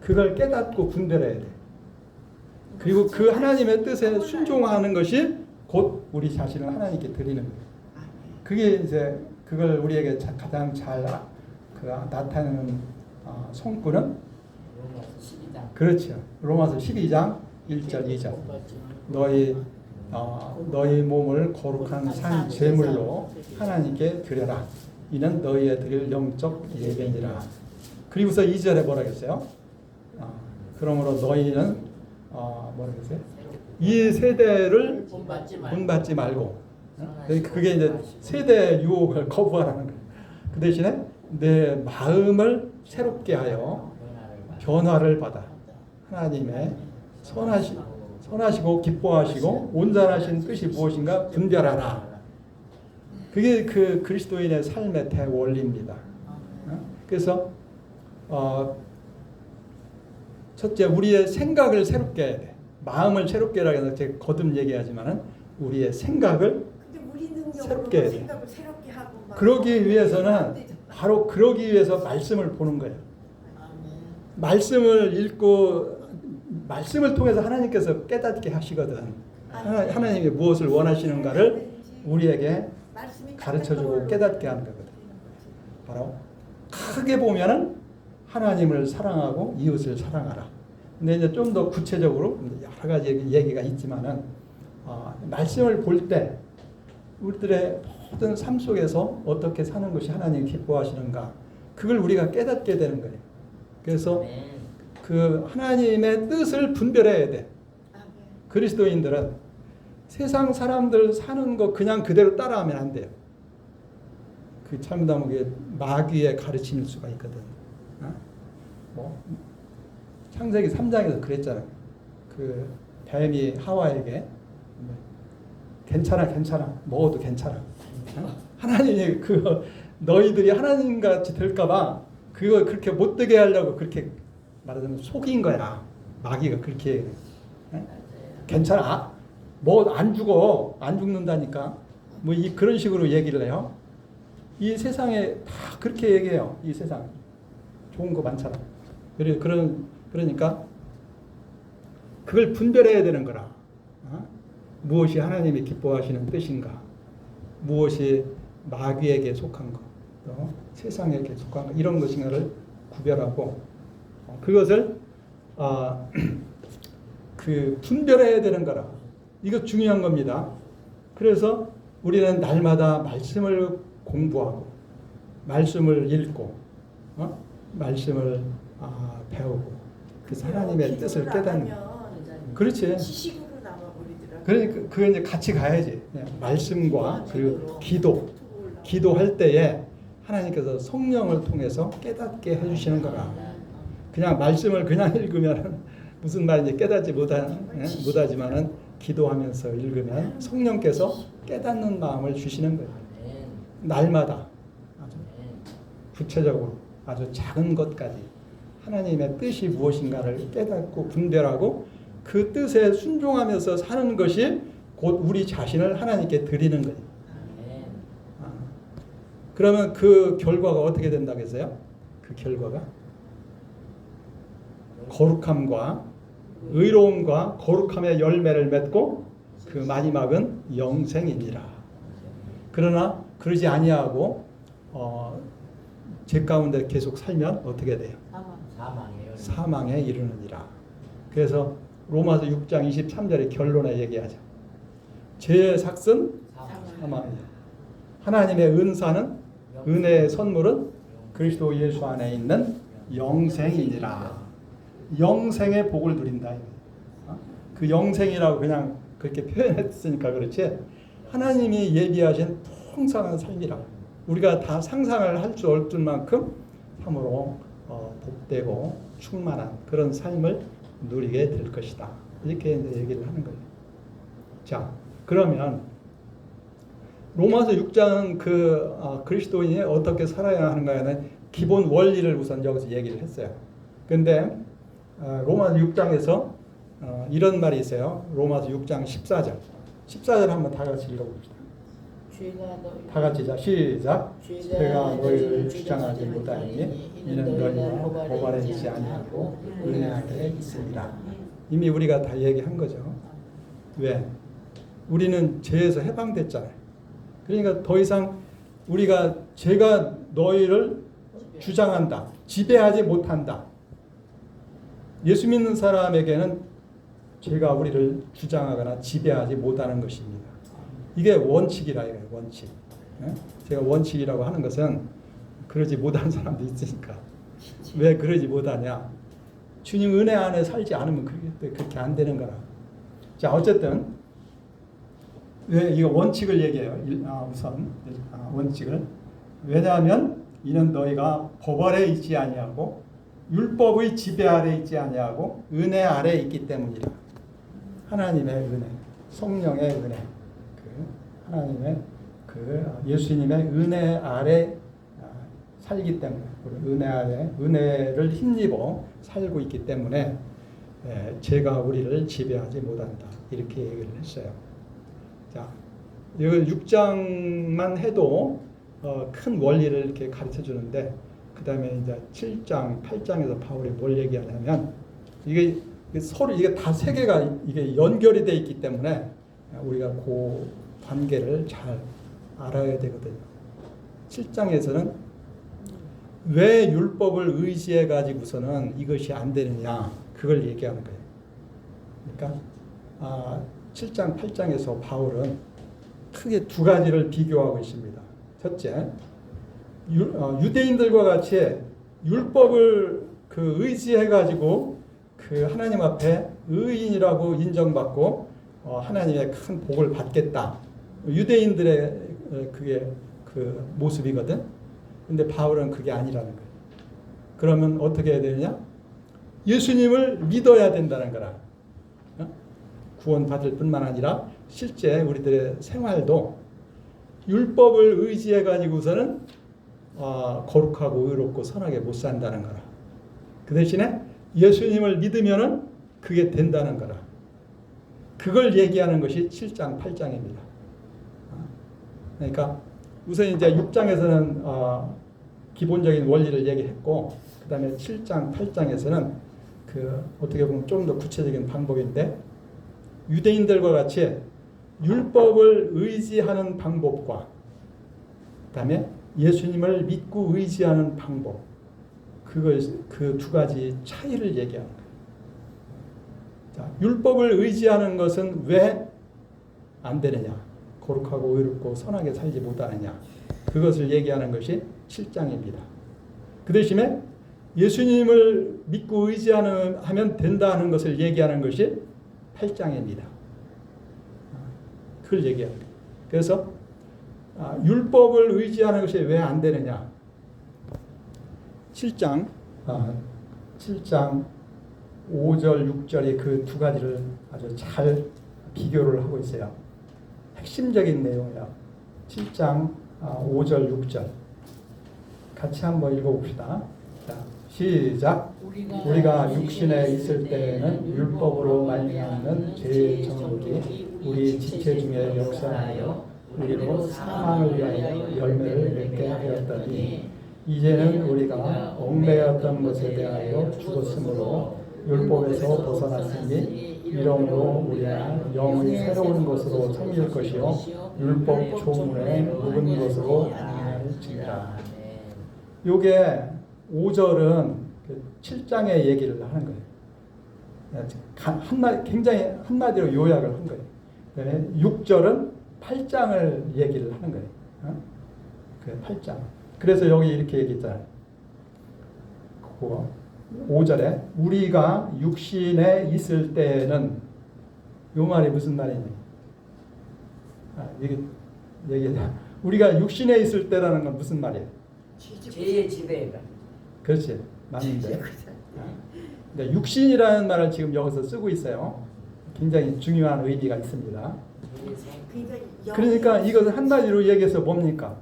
그걸 깨닫고 분별해야 돼. 그리고 그 하나님의 뜻에 순종하는 것이 곧 우리 자신을 하나님께 드리는 거예요. 그게 이제 그걸 우리에게 가장 잘 나타내는 성구는 그렇죠. 로마서 12장 1절 2절. 너희 몸을 거룩한 산 제물로 하나님께 드려라. 이는 너희의 드릴 영적 예배니라. 그리고서 2절에 뭐라 그랬어요? 그러므로 너희는 뭐라 그랬어요? 이 세대를 본받지 말고. 그게 이제 세대 유혹을 거부하라는 거예요. 그 대신에 내 마음을 새롭게 하여 변화를 받아 하나님의 선하시고 기뻐하시고 온전하신 뜻이 무엇인가 분별하라. 그게 그 그리스도인의 삶의 대원리입니다. 그래서 첫째 우리의 생각을 새롭게 해야 돼. 마음을 새롭게 하라 해서 제가 거듭 얘기하지만은 우리의 생각을 새롭게 해야 돼. 그러기 위해서는 바로 그러기 위해서 말씀을 보는 거예요. 말씀을 읽고 말씀을 통해서 하나님께서 깨닫게 하시거든. 하나님이 무엇을 원하시는가를 우리에게 가르쳐주고 깨닫게 하는 거거든. 바로 크게 보면은 하나님을 사랑하고 이웃을 사랑하라. 근데 이제 좀 더 구체적으로 여러 가지 얘기가 있지만은 말씀을 볼 때 우리들의 모든 삶 속에서 어떻게 사는 것이 하나님 기뻐하시는가, 그걸 우리가 깨닫게 되는 거예요. 그래서 그 하나님의 뜻을 분별해야 돼. 그리스도인들은 세상 사람들 사는 거 그냥 그대로 따라하면 안 돼요. 그 잘못하면 그게 마귀의 가르침일 수가 있거든. 창세기 3장에서 그랬잖아요. 그 뱀이 하와에게 괜찮아 먹어도 괜찮아. 하나님이 그 너희들이 하나님같이 될까봐 그거 그렇게 못되게 하려고 그렇게 말하자면 속인 거야. 마귀가 그렇게 괜찮아. 뭐 안 죽어. 안 죽는다니까. 뭐 그런 식으로 얘기를 해요. 이 세상에 다 그렇게 얘기해요. 이 세상 좋은 거 많잖아. 그러니까 그걸 분별해야 되는 거라. 무엇이 하나님이 기뻐하시는 뜻인가, 무엇이 마귀에게 속한 것, 또 세상에게 속한 것, 이런 것인가를 구별하고 그것을 그 분별해야 되는 거라. 이거 중요한 겁니다. 그래서 우리는 날마다 말씀을 공부하고 말씀을 읽고 말씀을 배우고 그 하나님의 뜻을 깨닫는. 그렇지. 지식으로 남아버리더라고요. 그러니까 그게 이제 같이 가야지. 말씀과 그리고 기도할 때에 하나님께서 성령을 통해서 깨닫게 해주시는 거라. 그냥 말씀을 그냥 읽으면 무슨 말인지 깨닫지 못하지만은 기도하면서 읽으면 성령께서 깨닫는 마음을 주시는 거예요. 날마다 아주 구체적으로 아주 작은 것까지 하나님의 뜻이 무엇인가를 깨닫고 분별하고 그 뜻에 순종하면서 사는 것이 곧 우리 자신을 하나님께 드리는 거예요. 그러면 그 결과가 어떻게 된다고 했어요? 그 결과가 거룩함과 의로움과 거룩함의 열매를 맺고 그 마지막은 영생이니라. 그러나 그러지 아니하고 죄 가운데 계속 살면 어떻게 돼요? 사망에 이르느니라. 그래서 로마서 6장 23절의 결론에 얘기하죠. 죄의 삭은 사망이다. 하나님의 은사는 은혜의 선물은 그리스도 예수 안에 있는 영생이니라. 영생의 복을 누린다. 그 영생이라고 그냥 그렇게 표현했으니까 그렇지 하나님이 예비하신 풍성한 삶이라. 우리가 다 상상을 할 수 없을 만큼 참으로 복되고 충만한 그런 삶을 누리게 될 것이다. 이렇게 이제 얘기를 하는 거예요. 자, 그러면 로마서 6장은 그리스도인이 어떻게 살아야 하는가에 대한 기본 원리를 우선 여기서 얘기를 했어요. 근데 로마서 6장에서 이런 말이 있어요. 로마서 6장 14절. 14절 한번 다 같이 읽어봅시다. 다 같이 시작. 죄가 너희를 주장하지 못하니 이는 너희가 법 아래 있지 아니하고 은혜 아래 있습니다. 이미 우리가 다 얘기한 거죠. 왜? 우리는 죄에서 해방됐잖아요. 그러니까 더 이상 우리가 죄가 너희를 주장한다, 지배하지 못한다. 예수 믿는 사람에게는 죄가 우리를 주장하거나 지배하지 못하는 것입니다. 이게 원칙이라 이거예요. 원칙. 제가 원칙이라고 하는 것은 그러지 못한 사람도 있으니까. 왜 그러지 못하냐? 주님 은혜 안에 살지 않으면 그렇게 안 되는 거라. 자, 어쨌든 왜 이거 원칙을 얘기해요? 우선 원칙을. 왜냐하면 이는 너희가 법 아래 있지 아니하고 율법의 지배 아래 있지 아니하고 은혜 아래 있기 때문이라. 하나님의 은혜, 성령의 은혜, 하나님의 예수님의 은혜 아래 살기 때문에 은혜 아래 은혜를 힘입어 살고 있기 때문에 죄가 우리를 지배하지 못한다. 이렇게 얘기를 했어요. 자, 이 6장만 해도 큰 원리를 이렇게 가르쳐 주는데 그 다음에 이제 7장, 8장에서 바울이 뭘 얘기하냐면 이게 서로 이게 다 세 개가 이게 연결이 돼 있기 때문에 우리가 그 관계를 잘 알아야 되거든요. 7장에서는 왜 율법을 의지해 가지고서는 이것이 안 되느냐 그걸 얘기하는 거예요. 그러니까 7장, 8장에서 바울은 크게 두 가지를 비교하고 있습니다. 첫째, 유대인들과 같이 율법을 의지해 가지고 하나님 앞에 의인이라고 인정받고 하나님의 큰 복을 받겠다. 유대인들의 그게 그 모습이거든. 근데 바울은 그게 아니라는 거예요. 그러면 어떻게 해야 되느냐? 예수님을 믿어야 된다는 거라. 구원받을 뿐만 아니라 실제 우리들의 생활도 율법을 의지해 가지고서는 거룩하고 의롭고 선하게 못 산다는 거라. 그 대신에 예수님을 믿으면은 그게 된다는 거라. 그걸 얘기하는 것이 7장, 8장입니다. 그러니까 우선 이제 6장에서는 기본적인 원리를 얘기했고, 그 다음에 7장, 8장에서는 어떻게 보면 좀 더 구체적인 방법인데, 유대인들과 같이 율법을 의지하는 방법과 그 다음에 예수님을 믿고 의지하는 방법, 그 두 가지 차이를 얘기하는 거예요. 자, 율법을 의지하는 것은 왜 안 되느냐? 거룩하고 의롭고 선하게 살지 못하느냐? 그것을 얘기하는 것이 7장입니다. 그 대신에 예수님을 믿고 의지하면 된다는 것을 얘기하는 것이 8장입니다. 그걸 얘기합니다. 그래서 율법을 의지하는 것이 왜 안 되느냐? 7장 5절, 6절의 그 두 가지를 아주 잘 비교를 하고 있어요. 핵심적인 내용이야. 7장 5절, 6절 같이 한번 읽어봅시다. 자, 시작. 우리가 육신에 있을 때에는 율법으로 말미암는 죄의 정욕이 우리 지체 중에 역사하여 우리로 사망을 위하여 열매를 맺게 하였더니 이제는 우리가 얽매였던 것에 대하여 죽었으므로 율법에서 벗어났으니 이러므로 우리가 영의 새로운 것으로 섬길 것이요 율법 조문에 묵은 것으로 아니할지니라. 요게 5절은 7장의 얘기를 하는 거예요. 굉장히 한마디로 요약을 한 거예요. 6절은 8장을 얘기를 하는 거예요. 그 8장. 그래서 여기 이렇게 얘기했잖아요. 5절에 우리가 육신에 있을 때는 요 말이 무슨 말이냐? 우리가 육신에 있을 때라는 건 무슨 말이에요? 죄의 지배가. 그렇지. 맞는데. 그러니까 육신이라는 말을 지금 여기서 쓰고 있어요. 굉장히 중요한 의미가 있습니다. 그러니까 이것을 한마디로 얘기해서 뭡니까?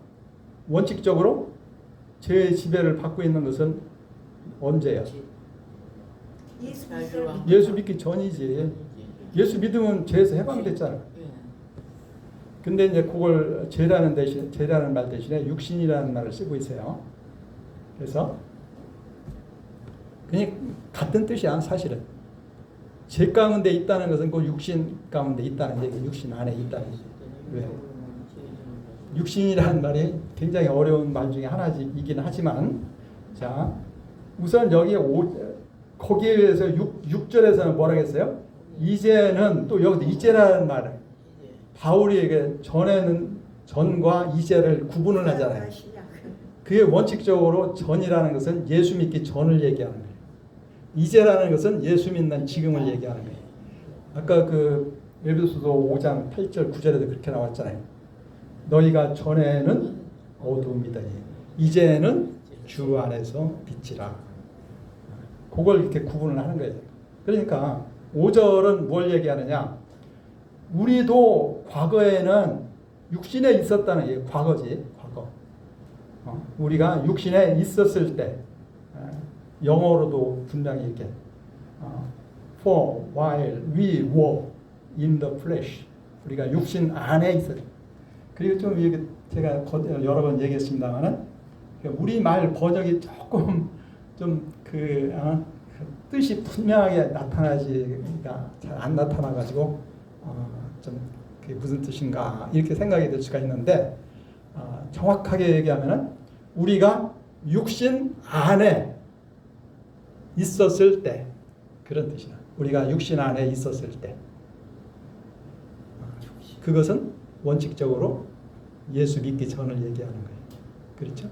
원칙적으로 죄의 지배를 받고 있는 것은 언제예요? 예수 믿기 전이지. 예수 믿으면 죄에서 해방됐잖아요. 근데 이제 그걸 죄라는 말 대신에 육신이라는 말을 쓰고 있어요. 그래서 그냥 같은 뜻이야, 사실은. 죄 가운데 있다는 것은 그 육신 가운데 있다는 얘기, 육신 안에 있다는 얘기. 왜? 육신이라는 말이 굉장히 어려운 말 중에 하나이긴 하지만, 자, 우선 여기 거기에 의해서 6절에서는 뭐라 했어요? 이제는 또 여기도 이제라는 말을 바울이에게 전과 이제를 구분을 하잖아요. 그게 원칙적으로 전이라는 것은 예수 믿기 전을 얘기하는 거예요. 이제라는 것은 예수 믿는 지금을 얘기하는 거예요. 아까 그 에베소서 5장 8절 9절에도 그렇게 나왔잖아요. 너희가 전에는 어두움이더니 이제는 주 안에서 빛이라. 그걸 이렇게 구분을 하는 거예요. 그러니까 5절은 뭘 얘기하느냐? 우리도 과거에는 육신에 있었다는 게 과거지. 과거. 우리가 육신에 있었을 때 영어로도 분명히 이렇게 For while we were in the flesh. 우리가 육신 안에 있었어요. 그리고 좀 이게 제가 여러 번 얘기했습니다만은 우리 말 번역이 조금 좀 뜻이 분명하게 나타나지가 잘 안 나타나가지고 좀 그게 무슨 뜻인가 이렇게 생각이 될 수가 있는데 정확하게 얘기하면은 우리가 육신 안에 있었을 때 그런 뜻이야. 우리가 육신 안에 있었을 때 그것은 원칙적으로 예수 믿기 전을 얘기하는 거예요. 그렇죠?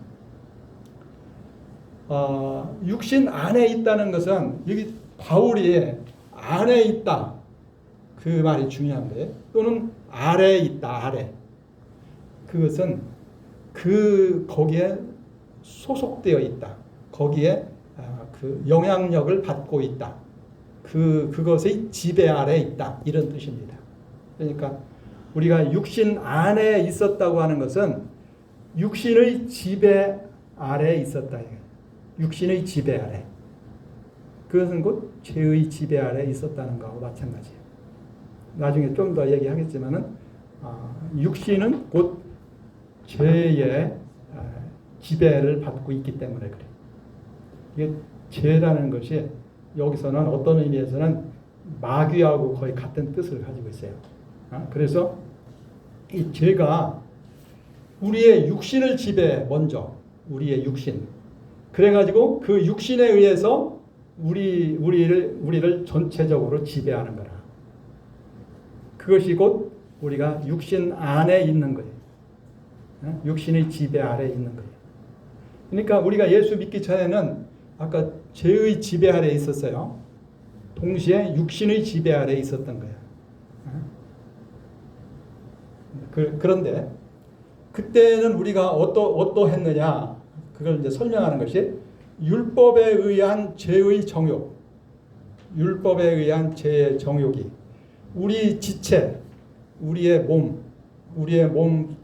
육신 안에 있다는 것은 여기 바울이 안에 있다 그 말이 중요한데 또는 아래에 있다 아래 그것은 거기에 소속되어 있다 거기에 그 영향력을 받고 있다 그것의 지배 아래에 있다 이런 뜻입니다. 그러니까 우리가 육신 안에 있었다고 하는 것은 육신의 지배 아래에 있었다. 육신의 지배 아래. 그것은 곧 죄의 지배 아래에 있었다는 것과 마찬가지예요. 나중에 좀 더 얘기하겠지만은 육신은 곧 죄의 지배를 받고 있기 때문에 그래. 이게 죄라는 것이 여기서는 어떤 의미에서는 마귀하고 거의 같은 뜻을 가지고 있어요. 그래서 이 죄가 우리의 육신을 지배해 먼저 우리의 육신. 그래가지고 그 육신에 의해서 우리를 전체적으로 지배하는 거라. 그것이 곧 우리가 육신 안에 있는 거예요. 육신의 지배 아래에 있는 거예요. 그러니까 우리가 예수 믿기 전에는 아까 죄의 지배 아래에 있었어요. 동시에 육신의 지배 아래에 있었던 거예요. 그런데 그때는 우리가 어떠했느냐, 그걸 이제 설명하는 것이 율법에 의한 죄의 정욕, 율법에 의한 죄의 정욕이 우리 지체, 우리의 몸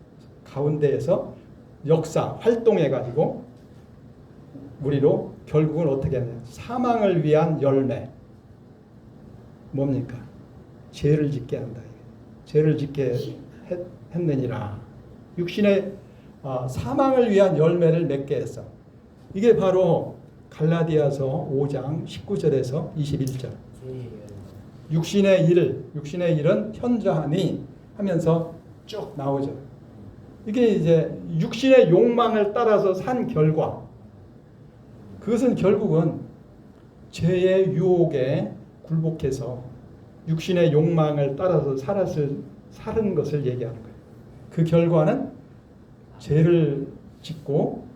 가운데에서 활동해 가지고 우리로 결국은 어떻게 하냐, 사망을 위한 열매. 뭡니까? 죄를 짓게 한다. 죄를 짓게 했느니라. 육신의 사망을 위한 열매를 맺게 했어. 이게 바로 갈라디아서 5장 19절에서 21절. 육신의 일은 현저하니 하면서 쭉 나오죠. 이게 이제 육신의 욕망을 따라서 산 결과, 그것은 결국은 죄의 유혹에 굴복해서 육신의 욕망을 따라서 사는 것을 얘기하는 거예요. 그 결과는 죄를 짓고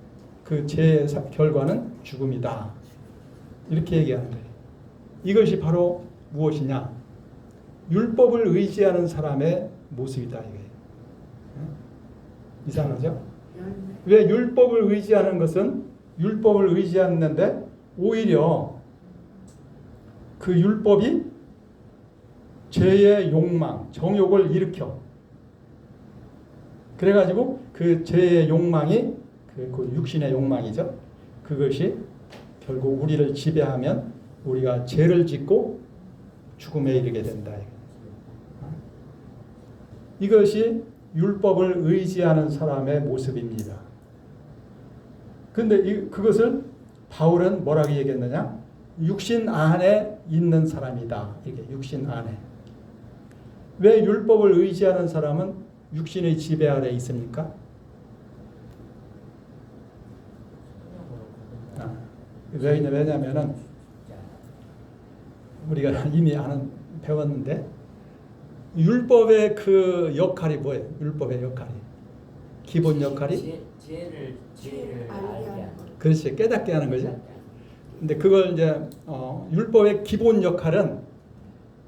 그 죄의 결과는 죽음이다. 이렇게 얘기하는 거예요. 이것이 바로 무엇이냐? 율법을 의지하는 사람의 모습이다. 이게 이상하죠? 왜 율법을 의지하는 것은 율법을 의지하는데 오히려 그 율법이 죄의 욕망, 정욕을 일으켜. 그래가지고 그 죄의 욕망이 그 육신의 욕망이죠. 그것이 결국 우리를 지배하면 우리가 죄를 짓고 죽음에 이르게 된다. 이것이 율법을 의지하는 사람의 모습입니다. 그런데 그것을 바울은 뭐라고 얘기했느냐? 육신 안에 있는 사람이다. 이게 육신 안에. 왜 율법을 의지하는 사람은 육신의 지배 아래 있습니까? 왜냐면은 우리가 이미 배웠는데 율법의 그 역할이 뭐예요? 율법의 역할이 기본 역할이 죄를 알게 하는. 그렇지, 깨닫게 하는 거죠. 근데 그걸 이제 율법의 기본 역할은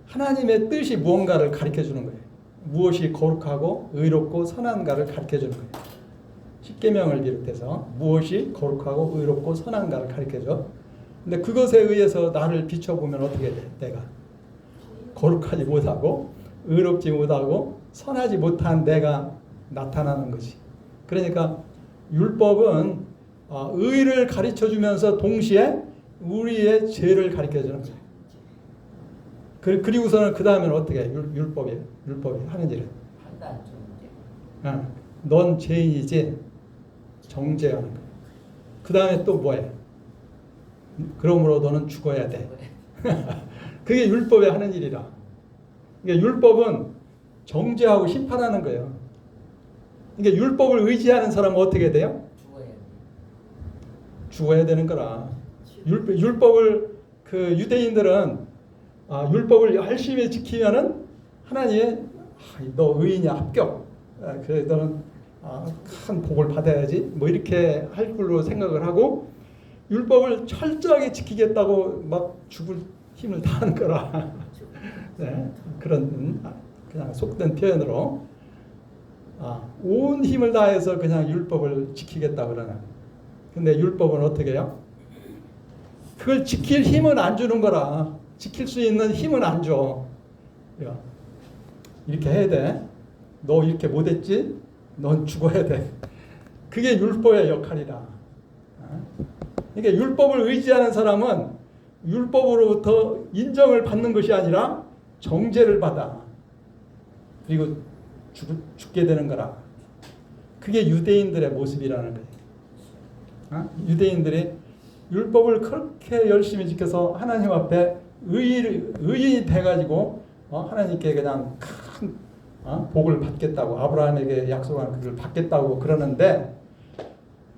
하나님의 뜻이 무언가를 가르쳐 주는 거예요. 무엇이 거룩하고 의롭고 선한가를 가르쳐 주는 거예요. 십계명을 비롯해서 무엇이 거룩하고 의롭고 선한가를 가르쳐 줘. 근데 그것에 의해서 나를 비춰보면 어떻게 돼? 내가 거룩하지 못하고 의롭지 못하고 선하지 못한 내가 나타나는 것이. 그러니까 율법은 의를 가르쳐 주면서 동시에 우리의 죄를 가르쳐 주는 거예요. 그리고서는 그 다음에는 어떻게 해? 율법이 하는 일은 판단 정죄. 넌 죄인이지, 정죄하는 거예요. 그 다음에 또 뭐해? 그러므로 너는 죽어야 돼. 그게 율법이 하는 일이라. 그러니까 율법은 정죄하고 심판하는 거예요. 그러니까 율법을 의지하는 사람은 어떻게 돼요? 죽어야 되는 거라. 율법을 그 유대인들은 율법을 열심히 지키면은 하나님의 너 의인이야, 합격. 그래 너는 큰 복을 받아야지. 뭐 이렇게 할 걸로 생각을 하고 율법을 철저하게 지키겠다고 막 죽을 힘을 다하는 거라. 네, 그런 그냥 속된 표현으로 온 힘을 다해서 그냥 율법을 지키겠다 그러나. 근데 율법은 어떻게 해요? 그걸 지킬 힘은 안 주는 거라. 지킬 수 있는 힘은 안 줘. 이렇게 해야 돼. 너 이렇게 못했지? 넌 죽어야 돼. 그게 율법의 역할이다. 그러니까 율법을 의지하는 사람은 율법으로부터 인정을 받는 것이 아니라 정죄를 받아. 그리고 죽게 되는 거라. 그게 유대인들의 모습이라는 거예요. 유대인들이 율법을 그렇게 열심히 지켜서 하나님 앞에 의인이 돼가지고 하나님께 그냥 큰 복을 받겠다고, 아브라함에게 약속한 그를 받겠다고 그러는데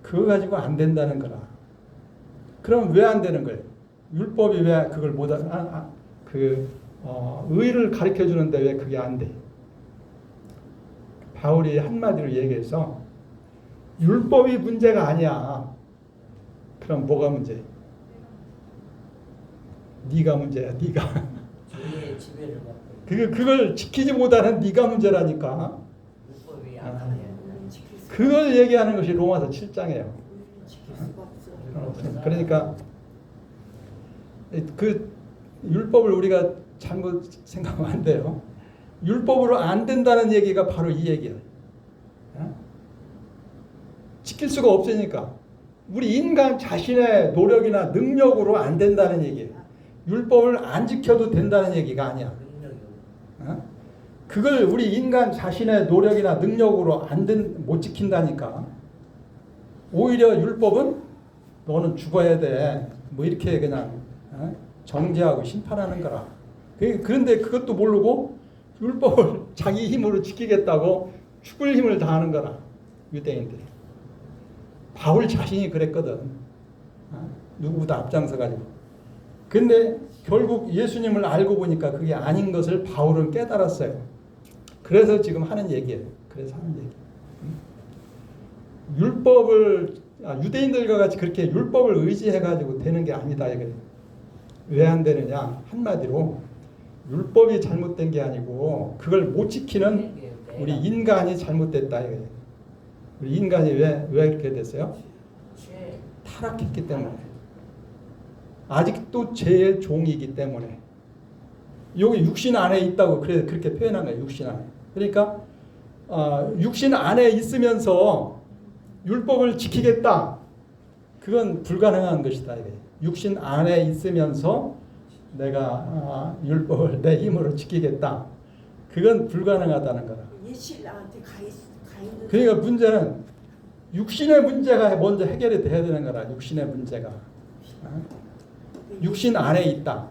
그거 가지고 안 된다는 거라. 그럼 왜 안 되는 거예요? 율법이 왜 그걸 의를 가르쳐 주는데 왜 그게 안 돼? 바울이 한마디로 얘기해서 율법이 문제가 아니야. 그럼 뭐가 문제? 네가 문제야. 네가. 죄의 지배를 받고 그걸 지키지 못하는 네가 문제라니까. 율법이 약하네. 지킬 수 그걸 얘기하는 것이 로마서 7장이에요. 지킬 수가 없어. 그러니까 그 율법을 우리가 잘못 생각하면 안 돼요. 율법으로 안 된다는 얘기가 바로 이 얘기예요. 지킬 수가 없으니까. 우리 인간 자신의 노력이나 능력으로 안 된다는 얘기예요. 율법을 안 지켜도 된다는 얘기가 아니야. 능력이 그걸 우리 인간 자신의 노력이나 능력으로 못 지킨다니까. 오히려 율법은 너는 죽어야 돼. 뭐 이렇게 그냥 정죄하고 심판하는 거라. 그런데 그것도 모르고 율법을 자기 힘으로 지키겠다고 죽을 힘을 다하는 거라. 유대인들이. 바울 자신이 그랬거든. 누구보다 앞장서 가지고. 근데 결국 예수님을 알고 보니까 그게 아닌 것을 바울은 깨달았어요. 그래서 지금 하는 얘기예요. 그래서 하는 얘기. 율법을 유대인들과 같이 그렇게 율법을 의지해 가지고 되는 게 아니다 이거예요. 왜 안 되느냐? 한마디로 율법이 잘못된 게 아니고 그걸 못 지키는 우리 인간이 잘못됐다 이거예요. 우리 인간이 왜 이렇게 됐어요? 죄 타락했기 때문에. 아직도 죄의 종이기 때문에. 여기 육신 안에 있다고 그렇게 표현한 거예요. 육신 안에. 그러니까 육신 안에 있으면서 율법을 지키겠다. 그건 불가능한 것이다. 이게. 육신 안에 있으면서 내가 율법을 내 힘으로 지키겠다. 그건 불가능하다는 거라. 예실한테 가 있는. 그러니까 문제는 육신의 문제가 먼저 해결이 돼야 되는 거라. 육신의 문제가. 육신 안에 있다.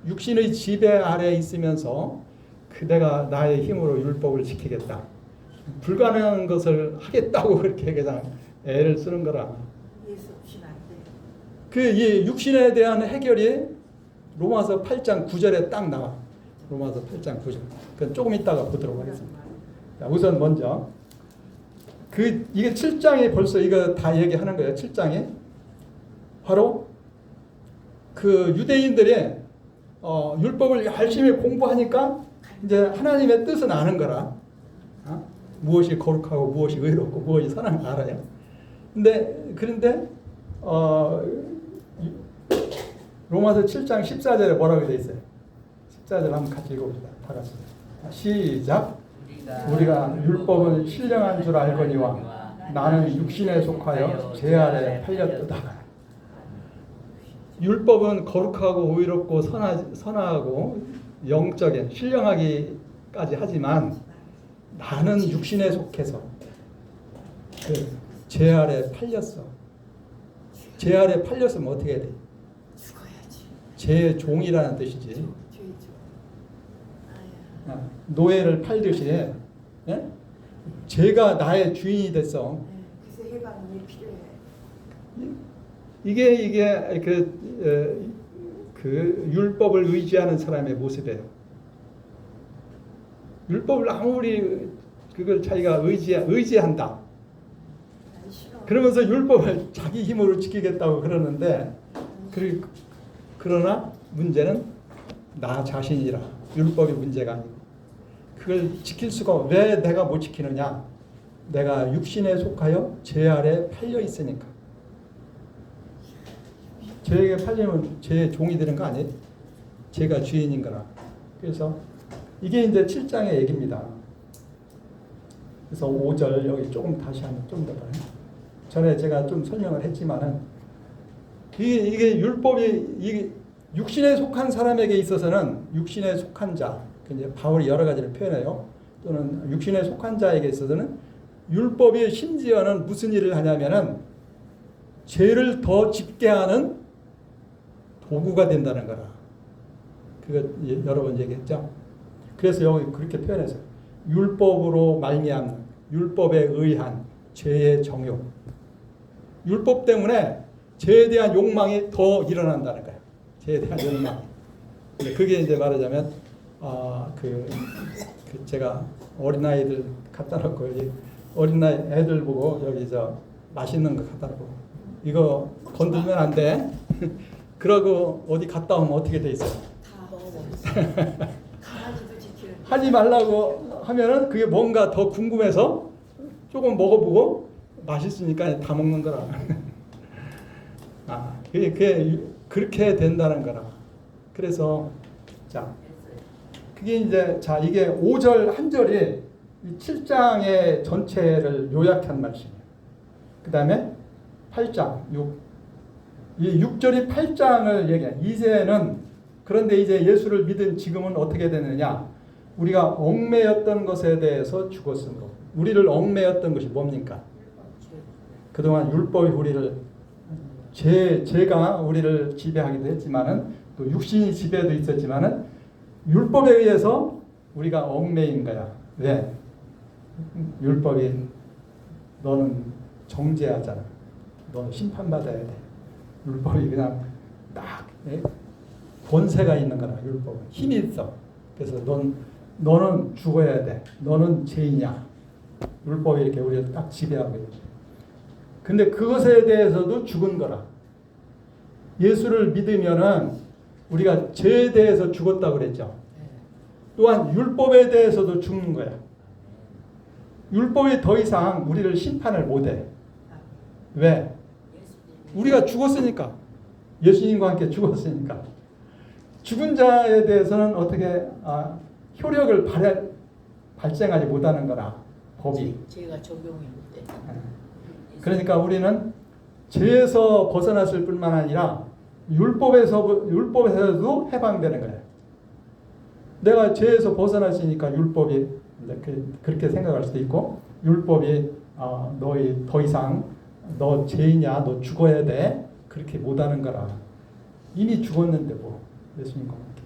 육신의 지배 아래에 있으면서 내가 나의 힘으로 율법을 지키겠다. 불가능한 것을 하겠다고 그렇게 그냥 애를 쓰는 거라. 예수 없이는 안 돼. 이 육신에 대한 해결이 로마서 8장 9절에 딱 나와. 로마서 8장 9절. 그건 조금 이따가 보도록 하겠습니다. 자, 우선 먼저 이게 7장에 벌써 이거 다 얘기하는 거예요. 7장에 바로 그 유대인들이 율법을 열심히 공부하니까 이제 하나님의 뜻은 아는 거라. 무엇이 거룩하고 무엇이 의롭고 무엇이 선한 거 알아요. 그런데 로마서 7장 14절에 뭐라고 되어 있어요? 14절 한번 같이 읽어봅시다. 다 같이. 시작. 우리가 율법은 신령한 줄 알거니와 나는 육신에 속하여 죄 아래 팔렸도다. 율법은 거룩하고 의롭고 선하고 영적인 신령하기까지 하지만 나는 육신에 속해서 죄 아래 팔렸어. 죄 아래 팔렸으면 어떻게 해야 돼? 죽어야지. 죄의 종이라는 뜻이지. 죄죠. 노예를 팔듯이 죄가 나의 주인이 됐어. 그래서 해방이 필요해. 이게 그 율법을 의지하는 사람의 모습이에요. 율법을 아무리 그걸 자기가 의지한다. 그러면서 율법을 자기 힘으로 지키겠다고 그러는데 그러나 문제는 나 자신이라. 율법이 문제가 아니고 그걸 지킬 수가 왜 내가 못 지키느냐? 내가 육신에 속하여 죄 아래 팔려 있으니까. 죄에게 팔리면 죄의 종이 되는 거 아니에요? 죄가 주인인 거라. 그래서 이게 이제 7장의 얘기입니다. 그래서 5절 여기 조금 다시 한번 좀 더 봐요. 전에 제가 좀 설명을 했지만은 이게 율법이 이게 육신에 속한 사람에게 있어서는 육신에 속한 자, 이제 바울이 여러 가지를 표현해요. 또는 육신에 속한 자에게 있어서는 율법이 심지어는 무슨 일을 하냐면은 죄를 더 짙게 하는 도구가 된다는 거라. 그거 여러 번 얘기했죠. 그래서 여기 그렇게 표현했어요. 율법으로 말미암는 율법에 의한 죄의 정욕. 율법 때문에 죄에 대한 욕망이 더 일어난다는 거예요. 죄에 대한 욕망. 그게 이제 말하자면 제가 어린아이들 갖다 놓고 어린아이 애들 보고 여기 저 맛있는 거 갖다 놓고 이거 건들면 안 돼. 그러고 어디 갔다 오면 어떻게 돼 있어요? 다 먹어버렸어요. 강아지도 지키는. 하지 말라고 하면은 그게 뭔가 더 궁금해서 조금 먹어보고 맛있으니까 다 먹는 거라. 아, 그게 그렇게 된다는 거라. 그래서 자, 그게 이제 자 이게 5절 한 절이 이 7장의 전체를 요약한 말씀이에요. 그 다음에 8장 6. 이 6절이 8장을 얘기해. 이제는 그런데 이제 예수를 믿은 지금은 어떻게 되느냐? 우리가 얽매였던 것에 대해서 죽었으므로. 우리를 얽매였던 것이 뭡니까? 그동안 율법이 우리를 죄가 우리를 지배하기도 했지만은 또 육신이 지배도 있었지만은 율법에 의해서 우리가 얽매인 거야. 왜? 율법이 너는 정죄하잖아. 너는 심판받아야 돼. 율법이 그냥 딱 권세가 있는 거라. 율법은 힘이 있어. 그래서 너는 죽어야 돼. 너는 죄인이야. 율법이 이렇게 우리를 딱 지배하고 있는 거야. 근데 그것에 대해서도 죽은 거라. 예수를 믿으면은 우리가 죄에 대해서 죽었다고 그랬죠. 또한 율법에 대해서도 죽는 거야. 율법이 더 이상 우리를 심판을 못해. 왜? 우리가 죽었으니까. 예수님과 함께 죽었으니까. 죽은 자에 대해서는 어떻게 효력을 발생하지 못하는 거라. 법이. 죄가 적용이 못 돼. 그러니까 우리는 죄에서 벗어났을 뿐만 아니라 율법에서도 해방되는 거예요. 내가 죄에서 벗어났으니까 율법이 그렇게 생각할 수도 있고 율법이 너희 더 이상 너 죄이냐 너 죽어야 돼 그렇게 못하는 거라. 이미 죽었는데 뭐 예수님과 함께.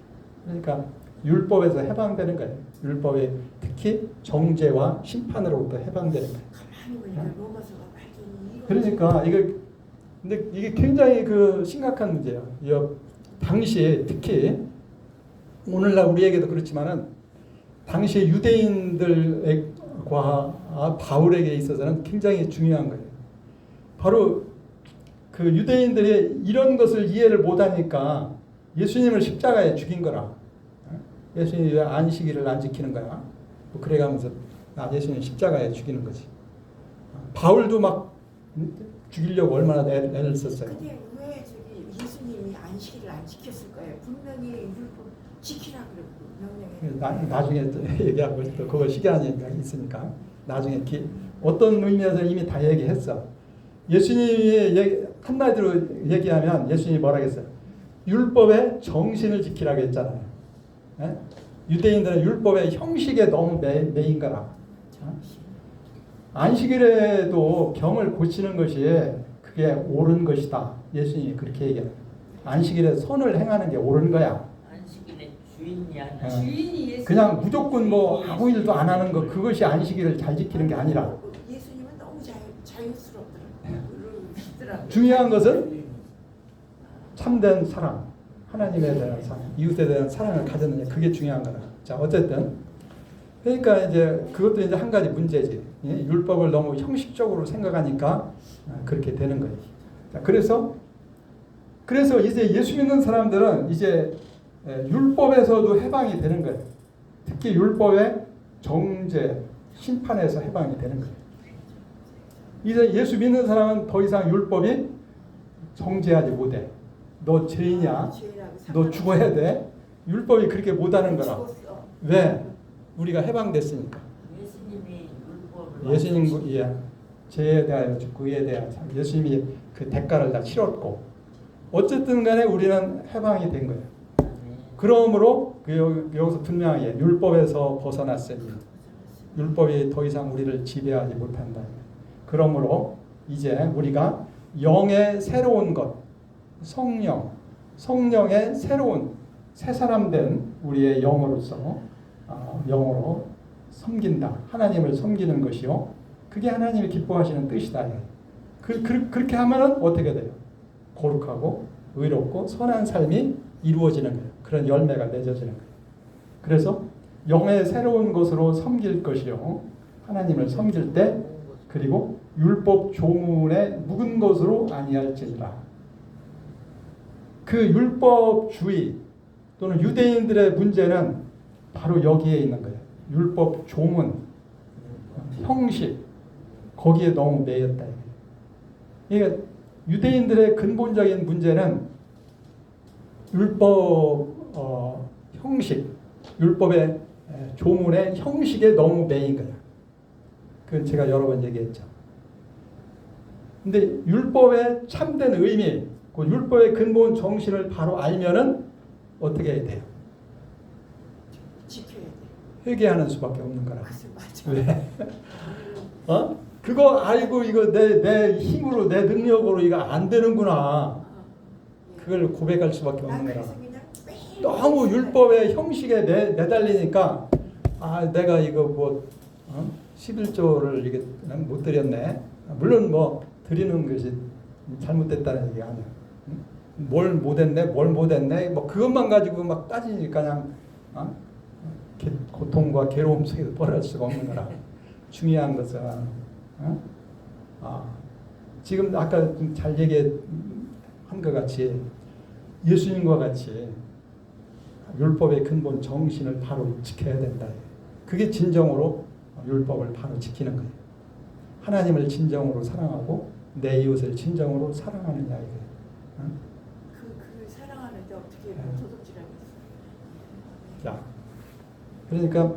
그러니까 율법에서 해방되는 거예요. 율법이 특히 정죄와 심판으로부터 해방되는 거예요. 가만히 보니까 로마서가 완전히 그러니까 근데 이게 굉장히 심각한 문제예요. 당시에 특히 오늘날 우리에게도 그렇지만은 당시에 유대인들과 바울에게 있어서는 굉장히 중요한 거예요. 바로 그 유대인들이 이런 것을 이해를 못하니까 예수님을 십자가에 죽인 거라. 예수님이 왜 안식일을 안 지키는 거야? 뭐 그래가면서 예수님 십자가에 죽이는 거지. 바울도 막 죽이려고 얼마나 애를 썼어요. 근데 왜 저기 예수님이 안식일을 안 지켰을 거예요? 분명히 율법 지키라 그러고 명령해. 나중에 얘기하고 또 그거 시간이 있으니까 나중에 어떤 의미에서 이미 다 얘기했어. 예수님이 한마디로 얘기하면 예수님이 뭐라 했어요? 율법의 정신을 지키라고 했잖아요. 예? 유대인들은 율법의 형식에 너무 매인 거라. 안식일에도 병을 고치는 것이 그게 옳은 것이다. 예수님이 그렇게 얘기해요. 안식일에 선을 행하는 게 옳은 거야. 안식일의 주인이 아니라 주인이 예수. 그냥 무조건 뭐 아무 일도 안 하는 거 그것이 안식일을 잘 지키는 게 아니라. 예수님은 너무 자유스럽더라고요. 중요한 것은 참된 사랑, 하나님에 대한 사랑, 이웃에 대한 사랑을 가졌느냐 그게 중요한 거라. 자 어쨌든 그러니까 이제 그것도 이제 한 가지 문제지. 율법을 너무 형식적으로 생각하니까 그렇게 되는 거예요. 자 그래서 이제 예수 믿는 사람들은 이제 율법에서도 해방이 되는 거예요. 특히 율법의 정죄, 심판에서 해방이 되는 거예요. 이제 예수 믿는 사람은 더 이상 율법이 정죄하지 못해. 너 죄이냐? 너 죽어야 돼. 율법이 그렇게 못하는 거라. 왜? 우리가 해방됐으니까. 예수님이 율법을 예수님 죄에 대하여 죽고 의에 대하여 예수님이 그 대가를 다 치렀고 어쨌든 간에 우리는 해방이 된 거예요. 그러므로 여기서 분명하게 율법에서 벗어났으니 율법이 더 이상 우리를 지배하지 못한다. 그러므로 이제 우리가 영의 새로운 것, 성령의 새로운 새 사람 된 우리의 영으로서 영으로 섬긴다. 하나님을 섬기는 것이요. 그게 하나님이 기뻐하시는 뜻이다. 그렇게 하면은 어떻게 돼요? 거룩하고 의롭고 선한 삶이 이루어지는 거예요. 그런 열매가 맺어지는 거예요. 그래서 영의 새로운 것으로 섬길 것이요. 하나님을 섬길 때 그리고 율법 조문에 묵은 것으로 아니할지니라. 그 율법주의 또는 유대인들의 문제는 바로 여기에 있는 거예요. 율법 조문, 형식, 거기에 너무 매였다. 그러니까 유대인들의 근본적인 문제는 율법 형식, 율법의 조문의 형식에 너무 매인 거야. 그건 제가 여러 번 얘기했죠. 근데 율법의 참된 의미, 그 율법의 근본 정신을 바로 알면은 어떻게 해야 돼요? 지켜야 돼. 회개하는 수밖에 없는 거라. 맞아. 왜? 그거 알고 이거 내 힘으로 내 능력으로 이거 안 되는구나. 그걸 고백할 수밖에 난 없는 거라. 그래서 그냥 매일 너무 율법의 형식에 매달리니까 내가 이거 뭐 11조를 이게 못 드렸네. 물론 뭐 드리는 것이 잘못됐다는 얘기가 아니야. 뭘 못했네, 뭐 그것만 가지고 막 따지니까 그냥 고통과 괴로움 속에서 벗어날 수가 없는 거라. 중요한 것은 지금 아까 좀 잘 얘기한 것 같이 예수님과 같이 율법의 근본 정신을 바로 지켜야 된다. 그게 진정으로 율법을 바로 지키는 거예요. 하나님을 진정으로 사랑하고 내 이웃을 진정으로 사랑하느냐 이거예요. 그 사랑하는데 어떻게 도둑질하고 있어? 자, 그러니까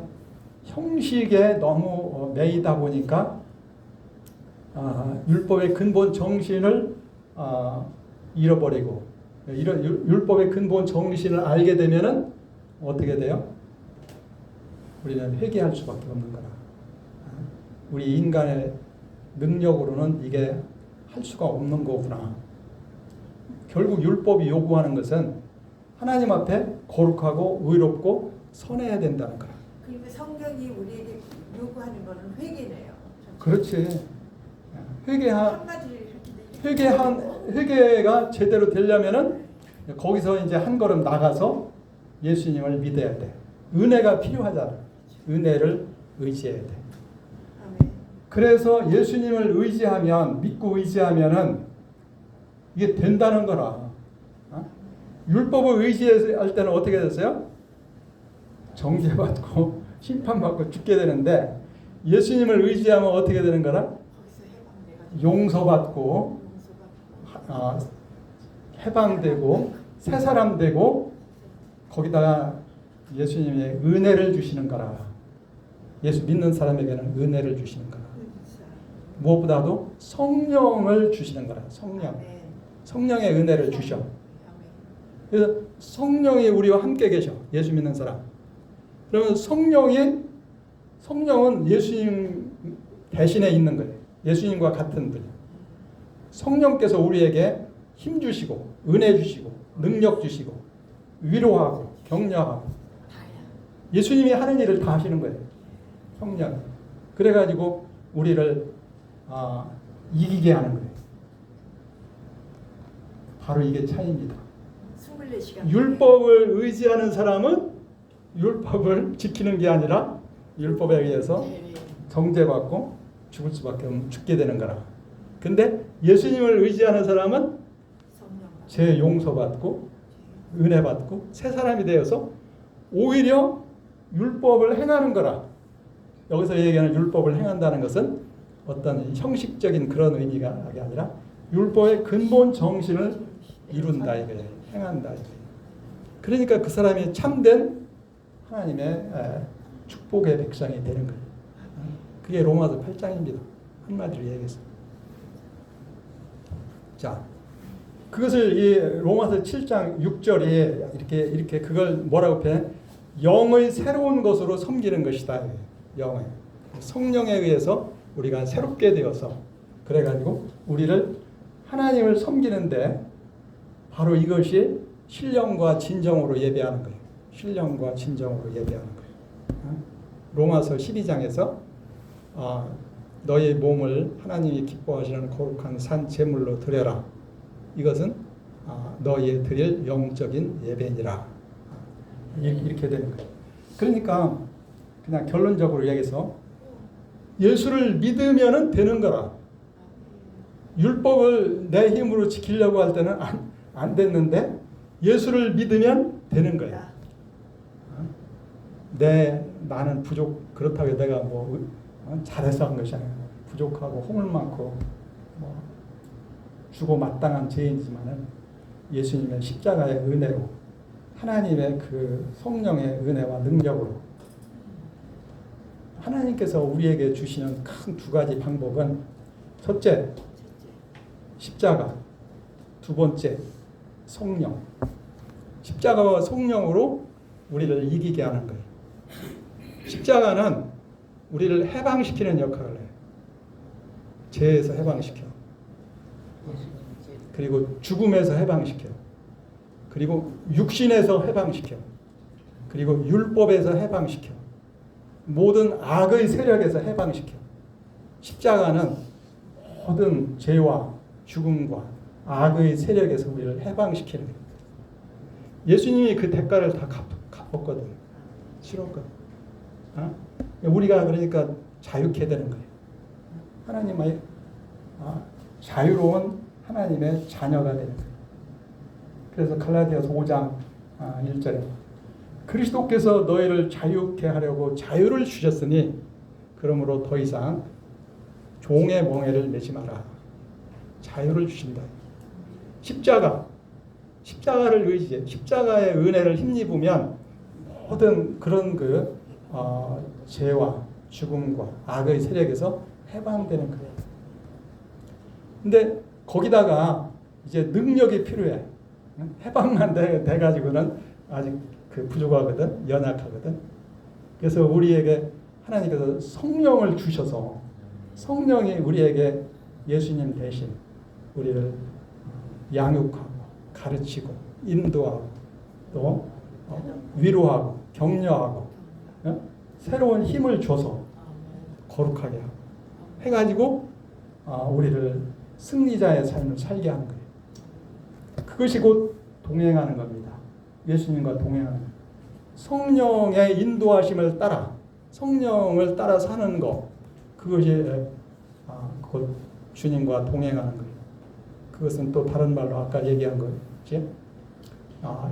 형식에 너무 매이다 보니까 율법의 근본 정신을 잃어버리고 이런 율법의 근본 정신을 알게 되면은 어떻게 돼요? 우리는 회개할 수밖에 없는 거라. 우리 인간의 능력으로는 이게 할 수가 없는 거구나. 결국 율법이 요구하는 것은 하나님 앞에 거룩하고 의롭고 선해야 된다는 거야. 그러니까 성경이 우리에게 요구하는 거는 회개네요. 그렇지. 한마디를 회개가 제대로 되려면은 거기서 이제 한 걸음 나가서 예수님을 믿어야 돼. 은혜가 필요하잖아. 은혜를 의지해야 돼. 아멘. 그래서 예수님을 의지하면, 믿고 의지하면은 이게 된다는 거라. 율법을 의지할 때는 어떻게 됐어요? 정죄받고 심판받고 죽게 되는데 예수님을 의지하면 어떻게 되는 거라? 거기서 해방돼가지고 용서받고 해방되고 새 사람 되고 거기다가 예수님의 은혜를 주시는 거라. 예수 믿는 사람에게는 은혜를 주시는 거라. 무엇보다도 성령을 주시는 거라. 성령의 은혜를 주셔. 그래서 성령이 우리와 함께 계셔. 예수 믿는 사람. 그러면 성령은 예수님 대신에 있는 거예요. 예수님과 같은 분. 성령께서 우리에게 힘 주시고 은혜 주시고 능력 주시고 위로하고 격려하고 예수님이 하는 일을 다 하시는 거예요. 성령. 그래가지고 우리를 이기게 하는 거예요. 바로 이게 차이입니다. 24시간 율법을 의지하는 사람은 율법을 지키는 게 아니라 율법에 의해서 정죄받고 죽게 되는 거라. 근데 예수님을 의지하는 사람은 죄 용서받고 은혜 받고 새 사람이 되어서 오히려 율법을 행하는 거라. 여기서 얘기하는 율법을 행한다는 것은 어떤 형식적인 그런 의미가 아니라 율법의 근본 정신을 이룬다 이거예요. 행한다 이거예요. 그러니까 그 사람이 참된 하나님의 축복의 백성이 되는 거예요. 그게 로마서 8장입니다. 한마디로 얘기해서. 자, 그것을 이 로마서 7장 6절에 이렇게 그걸 뭐라고 표현해? 영의 새로운 것으로 섬기는 것이다. 영의. 성령에 의해서 우리가 새롭게 되어서 그래가지고 우리를 하나님을 섬기는데 바로 이것이 신령과 진정으로 예배하는 거예요. 신령과 진정으로 예배하는 거예요. 로마서 12장에서 너의 몸을 하나님이 기뻐하시는 거룩한 산 제물로 드려라. 이것은 너희의 드릴 영적인 예배니라. 이렇게 되는 거예요. 그러니까 그냥 결론적으로 얘기해서 예수를 믿으면은 되는 거라. 율법을 내 힘으로 지키려고 할 때는 안 됐는데 예수를 믿으면 되는 거야. 나는 부족, 그렇다고 내가 잘해서 한 것이 아니라 부족하고 허물 많고 주고 마땅한 죄인이지만은 예수님의 십자가의 은혜로 하나님의 그 성령의 은혜와 능력으로 하나님께서 우리에게 주시는 큰 두 가지 방법은 첫째, 십자가, 두 번째, 성령. 십자가와 성령으로 우리를 이기게 하는 거예요. 십자가는 우리를 해방시키는 역할을 해요. 죄에서 해방시켜. 그리고 죽음에서 해방시켜. 그리고 육신에서 해방시켜. 그리고 율법에서 해방시켜. 모든 악의 세력에서 해방시켜. 십자가는 모든 죄와 죽음과 악의 세력에서 우리를 해방시키는 거예요. 예수님이 그 대가를 다 갚았거든. 치렀거든. 우리가 그러니까 자유케 되는 거예요. 하나님의 자유로운 하나님의 자녀가 되는 거예요. 그래서 갈라디아서 5장 1절에 그리스도께서 너희를 자유케 하려고 자유를 주셨으니 그러므로 더 이상 종의 멍에를 매지 마라. 자유를 주신다. 십자가를 의지해 십자가의 은혜를 힘입으면 모든 그런 죄와 죽음과 악의 세력에서 해방되는 거예요. 근데 거기다가 이제 능력이 필요해. 해방만 돼가지고는 아직 부족하거든, 연약하거든. 그래서 우리에게 하나님께서 성령을 주셔서 성령이 우리에게 예수님 대신 우리를 양육하고 가르치고 인도하고 또 위로하고 격려하고 새로운 힘을 줘서 거룩하게 하고 해가지고 우리를 승리자의 삶을 살게 하는 거예요. 그것이 곧 동행하는 겁니다. 예수님과 동행하는 거예요. 성령의 인도하심을 따라 성령을 따라 사는 것, 그것이 곧 주님과 동행하는 거예요. 그것은 또 다른 말로 아까 얘기한 거지.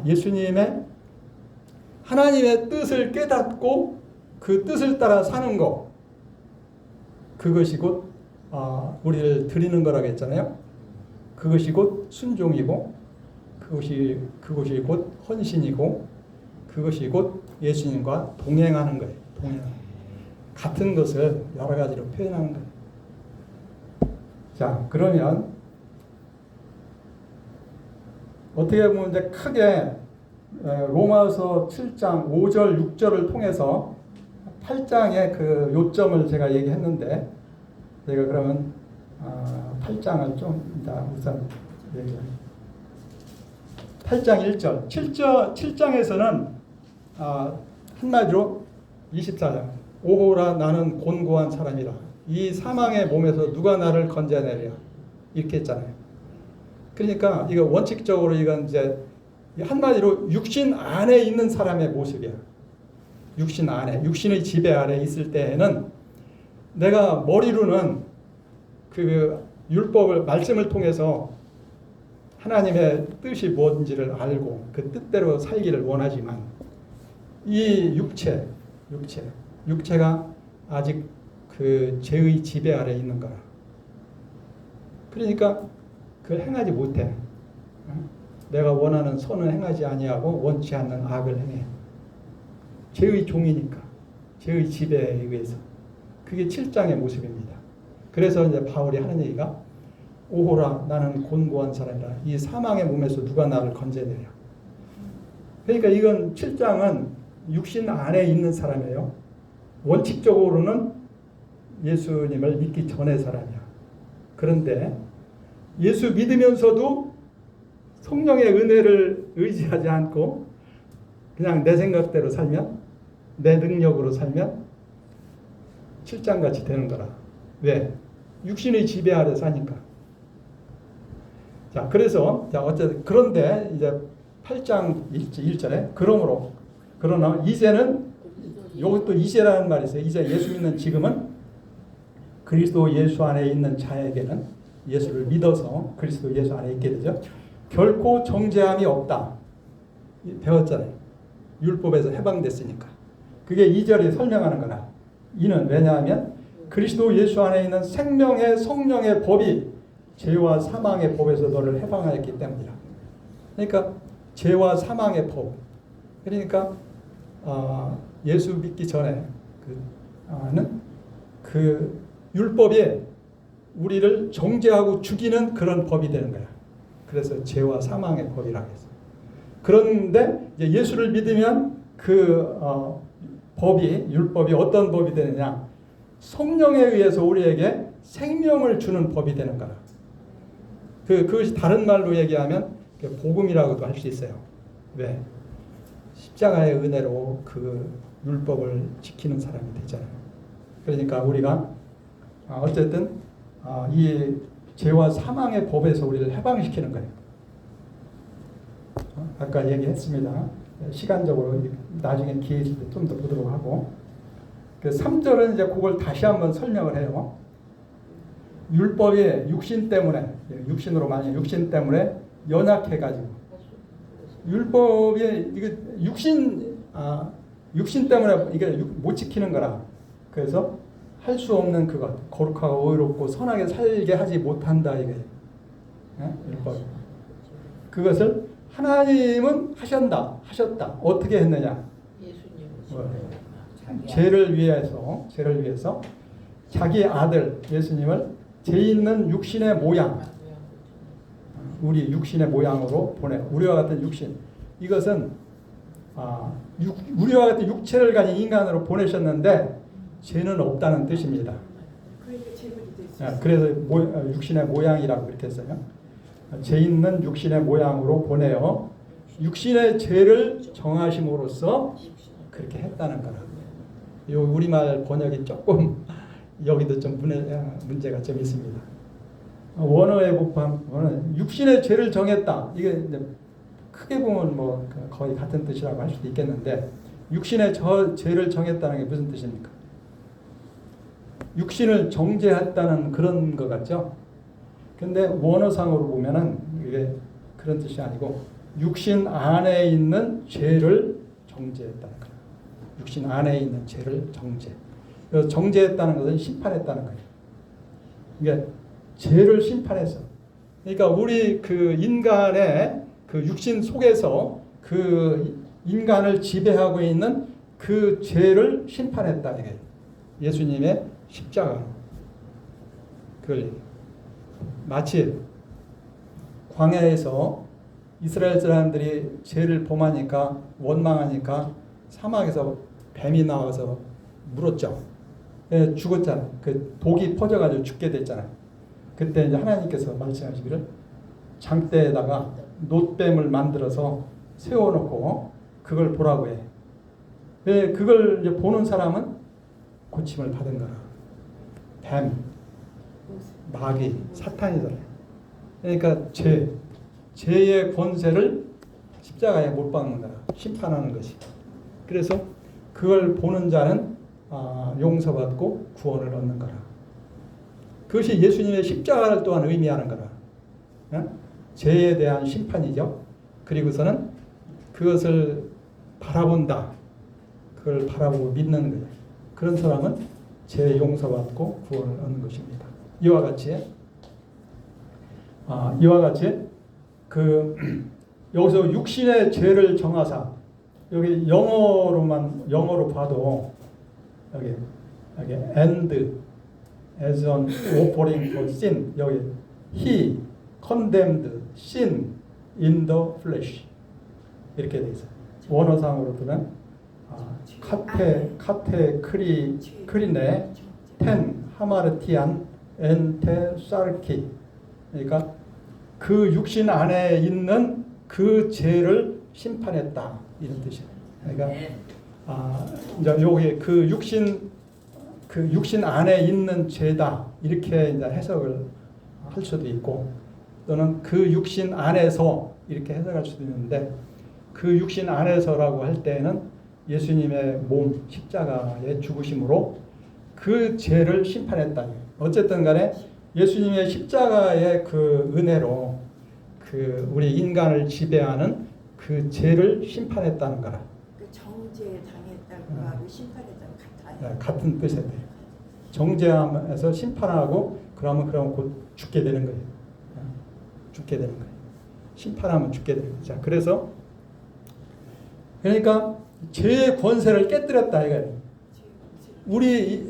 예수님의 하나님의 뜻을 깨닫고 그 뜻을 따라 사는 것, 그것이 곧 우리를 드리는 거라고 했잖아요. 그것이 곧 순종이고 그것이 곧 헌신이고 그것이 곧 예수님과 동행하는 거예요. 같은 것을 여러 가지로 표현하는 거예요. 자, 그러면 어떻게 보면 이제 크게 로마서 7장 5절 6절을 통해서 8장의 그 요점을 제가 얘기했는데 제가 그러면 8장을 좀 이따 우선 얘기합니다. 8장 1절 7장에서는 한마디로 24장 오호라 나는 곤고한 사람이라 이 사망의 몸에서 누가 나를 건져내랴 이렇게 했잖아요. 그러니까 이거 원칙적으로 이건 이제 한마디로 육신 안에 있는 사람의 모습이야. 육신 안에, 육신의 지배 아래 있을 때에는 내가 머리로는 그 율법을 말씀을 통해서 하나님의 뜻이 뭔지를 알고 그 뜻대로 살기를 원하지만 이 육체가 아직 그 죄의 지배 아래 있는 거라. 그러니까 그걸 행하지 못해. 내가 원하는 선은 행하지 아니하고 원치 않는 악을 행해. 죄의 종이니까. 죄의 지배에 의해서. 그게 7장의 모습입니다. 그래서 이제 바울이 하는 얘기가 오호라 나는 곤고한 사람이라 이 사망의 몸에서 누가 나를 건져내랴. 그러니까 이건 7장은 육신 안에 있는 사람이에요. 원칙적으로는 예수님을 믿기 전의 사람이야. 그런데 예수 믿으면서도 성령의 은혜를 의지하지 않고 그냥 내 생각대로 살면 내 능력으로 살면 7장같이 되는 거라. 왜? 육신의 지배 아래 사니까. 자, 그래서 어쨌든 그런데 이제 8장 1절에 그러나 이제는 이것도 이제라는 말이 있어요. 이제 예수 믿는 지금은 그리스도 예수 안에 있는 자에게는 예수를 믿어서 그리스도 예수 안에 있게 되죠. 결코 정죄함이 없다. 배웠잖아요. 율법에서 해방됐으니까. 그게 2절에 설명하는 거라. 이는 왜냐하면 그리스도 예수 안에 있는 생명의 성령의 법이 죄와 사망의 법에서 너를 해방하였기 때문이라. 그러니까 죄와 사망의 법. 그러니까 예수 믿기 전에 그 율법이 우리를 정죄하고 죽이는 그런 법이 되는 거야. 그래서 죄와 사망의 법이라고 했어요. 그런데 이제 예수를 믿으면 그 율법이 어떤 법이 되느냐? 성령에 의해서 우리에게 생명을 주는 법이 되는 거라. 그것이 다른 말로 얘기하면 복음이라고도 할 수 있어요. 왜? 십자가의 은혜로 그 율법을 지키는 사람이 되잖아요. 그러니까 우리가 어쨌든 이 죄와 사망의 법에서 우리를 해방시키는 거예요. 아까 얘기했습니다. 시간적으로 나중에 기회 있을 때 좀 더 보도록 하고, 그 3절은 이제 그걸 다시 한번 설명을 해요. 율법이 육신 때문에, 육신으로 만약 육신 때문에 연약해가지고, 율법이 이게 육신 때문에 이게 못 지키는 거라. 그래서 할 수 없는 그것, 거룩하고 의롭고 선하게 살게 하지 못한다 이게. 율법. 그것을 하나님은 하셨다. 어떻게 했느냐? 죄를 위해서 자기 아들 예수님을 죄 있는 육신의 모양, 우리 육신의 모양으로 보내. 우리와 같은 육신. 이것은 우리와 같은 육체를 가진 인간으로 보내셨는데 죄는 없다는 뜻입니다. 그래서 육신의 모양이라고 그렇게 했어요. 죄 있는 육신의 모양으로 보내어 육신의 죄를 정하심으로써 그렇게 했다는 거라. 이 우리말 번역이 조금 여기도 좀 문제가 좀 있습니다. 원어의 복음은 육신의 죄를 정했다. 이게 이제 크게 보면 뭐 거의 같은 뜻이라고 할 수도 있겠는데, 육신의 죄를 정했다는 게 무슨 뜻입니까? 육신을 정죄했다는 그런 것 같죠? 근데 원어상으로 보면은 이게 그런 뜻이 아니고 육신 안에 있는 죄를 정죄했다는 거예요. 육신 안에 있는 죄를 정죄. 그래서 정죄했다는 것은 심판했다는 거예요. 이게 죄를 심판했어. 그러니까 우리 그 인간의 그 육신 속에서 그 인간을 지배하고 있는 그 죄를 심판했다 이게 예수님의 십자가. 그걸 마치 광야에서 이스라엘 사람들이 죄를 범하니까 원망하니까 사막에서 뱀이 나와서 물었죠. 죽었잖아요. 그 독이 퍼져가지고 죽게 됐잖아요. 그때 이제 하나님께서 말씀하시기를 장대에다가 놋뱀을 만들어서 세워놓고 그걸 보라고 해. 왜 그걸 이제 보는 사람은 고침을 받은 거라. 뱀, 마귀, 사탄이잖아요. 그러니까 죄의 권세를 십자가에 못 박는 거라. 심판하는 것이. 그래서 그걸 보는 자는 용서받고 구원을 얻는 거라. 그것이 예수님의 십자가를 또한 의미하는 거라. 죄에 대한 심판이죠. 그리고서는 그것을 바라본다. 그걸 바라보고 믿는 거예요. 그런 사람은 죄 용서받고 구원을 얻는 것입니다. 이와 같이 여기서 육신의 죄를 정하사, 여기 영어로 봐도 여기 and as an offering for sin, 여기 he condemned sin in the flesh 이렇게 돼 있어요. 원어상으로는 카테 크리네 텐 하마르티안 엔테 사르키. 그러니까 그 육신 안에 있는 그 죄를 심판했다 이런 뜻이에요. 그러니까 이제 요게 그 육신 안에 있는 죄다 이렇게 이제 해석을 할 수도 있고, 또는 그 육신 안에서 이렇게 해석할 수도 있는데, 그 육신 안에서라고 할 때는 예수님의 몸 십자가의 죽으심으로 그 죄를 심판했다. 어쨌든 간에 예수님의 십자가의 그 은혜로 그 우리 인간을 지배하는 그 죄를 심판했다는 거라. 그 정죄 당했다고 하고 심판했다고 같아요. 네, 같은 뜻에 돼요. 정죄함에서 심판하고 그러면 곧 죽게 되는 거예요. 죽게 되는 거예요. 심판하면 죽게 되는 거예요. 자, 그러니까 죄의 권세를 깨뜨렸다 이거예요. 우리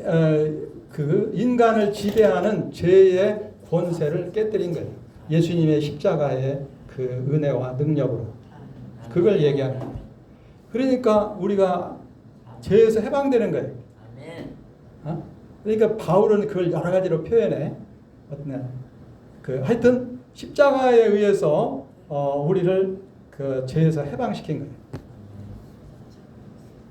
그 인간을 지배하는 죄의 권세를 깨뜨린 거예요. 예수님의 십자가의 그 은혜와 능력으로. 그걸 얘기하는 거예요. 그러니까 우리가 죄에서 해방되는 거예요. 아멘. 그러니까 바울은 그걸 여러 가지로 표현해. 하여튼 십자가에 의해서 우리를 그 죄에서 해방시킨 거예요.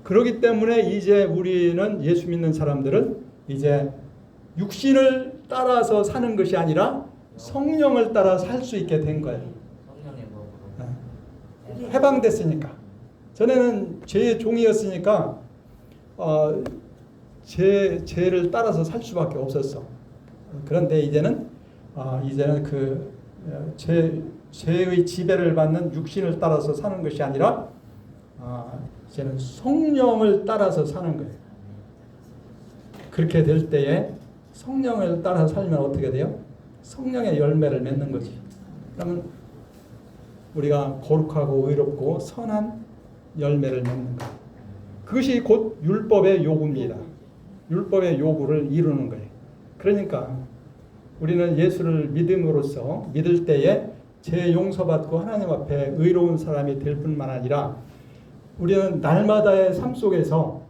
그렇기 때문에 이제 우리는 예수 믿는 사람들은 이제 육신을 따라서 사는 것이 아니라 성령을 따라 살 수 있게 된 거예요. 성령의 법으로. 해방됐으니까. 전에는 죄의 종이었으니까 죄를 따라서 살 수밖에 없었어. 그런데 이제는 그 죄의 지배를 받는 육신을 따라서 사는 것이 아니라 이제는 성령을 따라서 사는 거예요. 그렇게 될 때에 성령을 따라서 살면 어떻게 돼요? 성령의 열매를 맺는 거지. 그러면 우리가 거룩하고 의롭고 선한 열매를 맺는 거예요. 그것이 곧 율법의 요구입니다. 율법의 요구를 이루는 거예요. 그러니까 우리는 예수를 믿음으로써 믿을 때에 죄 용서받고 하나님 앞에 의로운 사람이 될 뿐만 아니라 우리는 날마다의 삶 속에서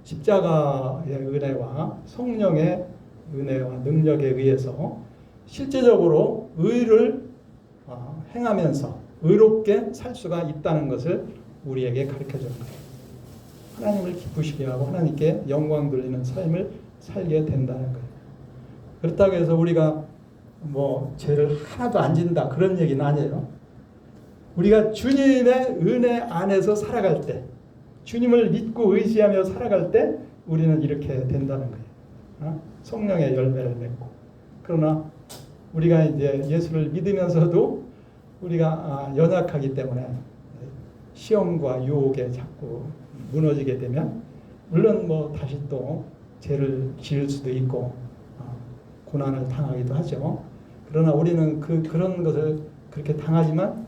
십자가의 은혜와 성령의 은혜와 능력에 의해서 실제적으로 의를 행하면서 의롭게 살 수가 있다는 것을 우리에게 가르쳐 주는 거예요. 하나님을 기쁘시게 하고 하나님께 영광 돌리는 삶을 살게 된다는 거예요. 그렇다고 해서 우리가 뭐 죄를 하나도 안 진다 그런 얘기는 아니에요. 우리가 주님의 은혜 안에서 살아갈 때, 주님을 믿고 의지하며 살아갈 때 우리는 이렇게 된다는 거예요. 성령의 열매를 맺고. 그러나 우리가 이제 예수를 믿으면서도 우리가 연약하기 때문에 시험과 유혹에 자꾸 무너지게 되면 물론 뭐 다시 또 죄를 지을 수도 있고 고난을 당하기도 하죠. 그러나 우리는 그런 것을 그렇게 당하지만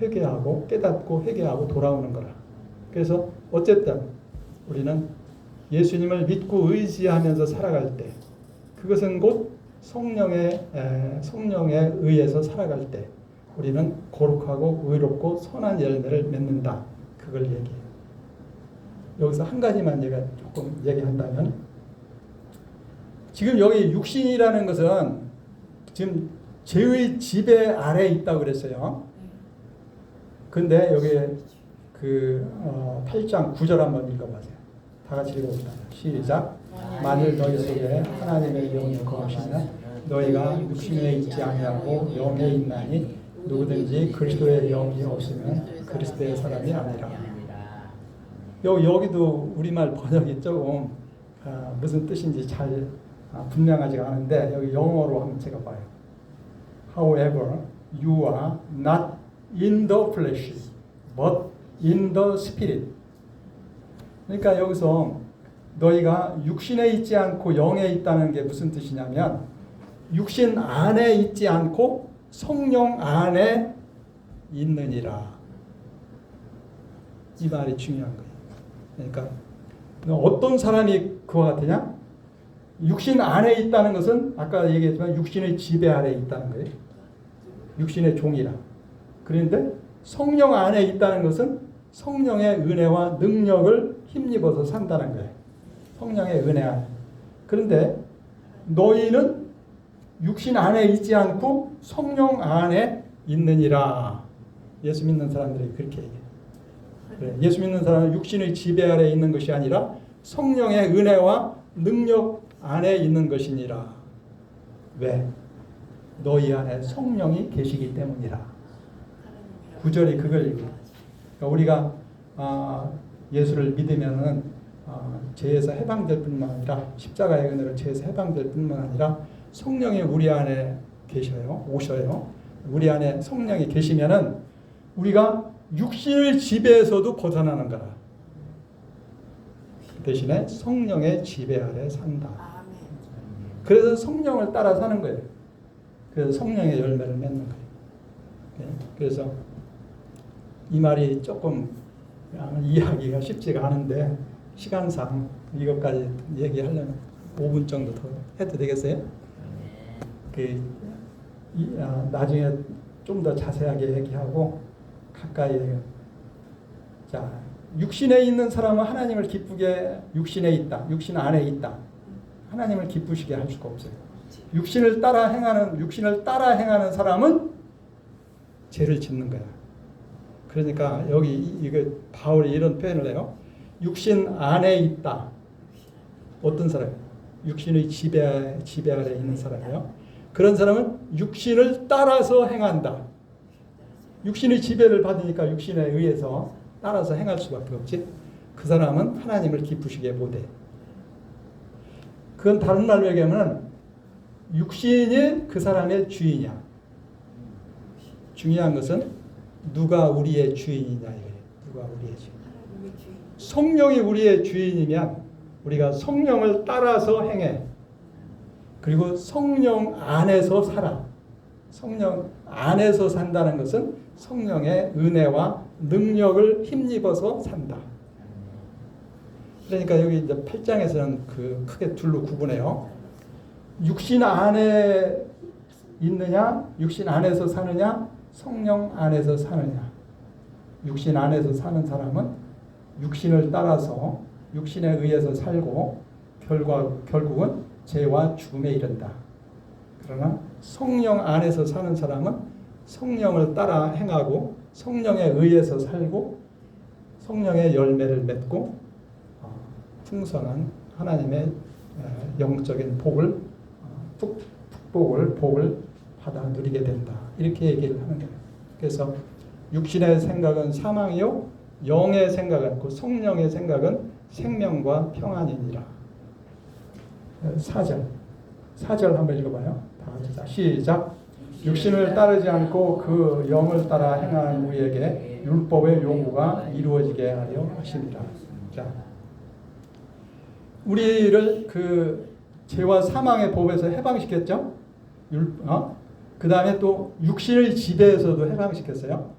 회개하고 깨닫고 회개하고 돌아오는 거라. 그래서 어쨌든 우리는 예수님을 믿고 의지하면서 살아갈 때 그것은 곧 성령에 의해서 살아갈 때 우리는 거룩하고 의롭고 선한 열매를 맺는다. 그걸 얘기해요. 여기서 한 가지만 제가 조금 얘기한다면 지금 여기 육신이라는 것은 지금 죄의 지배 아래에 있다고 그랬어요. 근데 여기 그 8장 9절 한번 읽어보세요. 다 같이 읽어봅시다. 시작. 만일 너희 속에 하나님의 영이 거하시면 너희가 육신에 있지 아니하고 영에 있나니 누구든지 그리스도의 영이 없으면 그리스도의 사람이 아니라. 여기도 우리말 번역이 조금 무슨 뜻인지 잘 분명하지가 않은데 여기 영어로 한번 제가 봐요. However, you are not in the flesh, but in the spirit. 그러니까 여기서 너희가 육신에 있지 않고 영에 있다는 게 무슨 뜻이냐면 육신 안에 있지 않고 성령 안에 있느니라. 이 말이 중요한 거예요. 그러니까 어떤 사람이 그와 같으냐? 육신 안에 있다는 것은 아까 얘기했지만 육신의 지배 아래에 있다는 거예요. 육신의 종이라. 그런데 성령 안에 있다는 것은 성령의 은혜와 능력을 힘입어서 산다는 거예요. 성령의 은혜 안에. 그런데 너희는 육신 안에 있지 않고 성령 안에 있느니라. 예수 믿는 사람들이 그렇게 얘기해요. 그래, 예수 믿는 사람은 육신의 지배 아래에 있는 것이 아니라 성령의 은혜와 능력 안에 있는 것이니라. 왜? 너희 안에 성령이 계시기 때문이라. 9절이 그걸 얘기해요. 그러니까 우리가 예수를 믿으면은 죄에서 해방될 뿐만 아니라 십자가의 은혜로 죄에서 해방될 뿐만 아니라 성령이 우리 안에 계셔요. 오셔요. 우리 안에 성령이 계시면은 우리가 육신의 지배에서도 벗어나는 거라. 대신에 성령의 지배 아래 산다. 아멘. 그래서 성령을 따라 사는 거예요. 그래서 성령의 열매를 맺는 거예요. 그래서 이 말이 조금 이해하기가 쉽지가 않은데 시간상 이것까지 얘기하려면 5분 정도 더 해도 되겠어요? 나중에 좀 더 자세하게 얘기하고 가까이 얘기해요. 자, 육신에 있는 사람은 하나님을 기쁘게 육신에 있다. 육신 안에 있다. 하나님을 기쁘시게 할 수가 없어요. 육신을 따라 행하는 사람은 죄를 짓는 거야. 그러니까 여기 이거 바울이 이런 표현을 해요. 육신 안에 있다. 어떤 사람? 육신의 지배 아래 있는 사람이요. 그런 사람은 육신을 따라서 행한다. 육신의 지배를 받으니까 육신에 의해서 따라서 행할 수밖에 없지. 그 사람은 하나님을 기쁘시게 못해. 그건 다른 말로 얘기하면 육신이 그 사람의 주인이야. 중요한 것은 누가 우리의 주인이냐 이거예요. 누가 우리의 주인. 성령이 우리의 주인이면 우리가 성령을 따라서 행해. 그리고 성령 안에서 살아. 성령 안에서 산다는 것은 성령의 은혜와 능력을 힘입어서 산다. 그러니까 여기 이제 8장에서는 그 크게 둘로 구분해요. 육신 안에 있느냐, 육신 안에서 사느냐, 성령 안에서 사느냐. 육신 안에서 사는 사람은 육신을 따라서 육신에 의해서 살고 결국은 죄와 죽음에 이른다. 그러나 성령 안에서 사는 사람은 성령을 따라 행하고 성령에 의해서 살고 성령의 열매를 맺고 풍성한 하나님의 영적인 복을 받아 누리게 된다. 이렇게 얘기를 하는 거예요. 그래서 육신의 생각은 사망이요 영의 생각은 그 성령의 생각은 생명과 평안이니라. 4절 한번 읽어봐요. 다 같이 시작. 육신을 따르지 않고 그 영을 따라 행하는 우리에게 율법의 요구가 이루어지게 하려 하십니다. 자, 우리를 그 죄와 사망의 법에서 해방시켰죠. 그 다음에 또 육신의 지배에서도 해방시켰어요.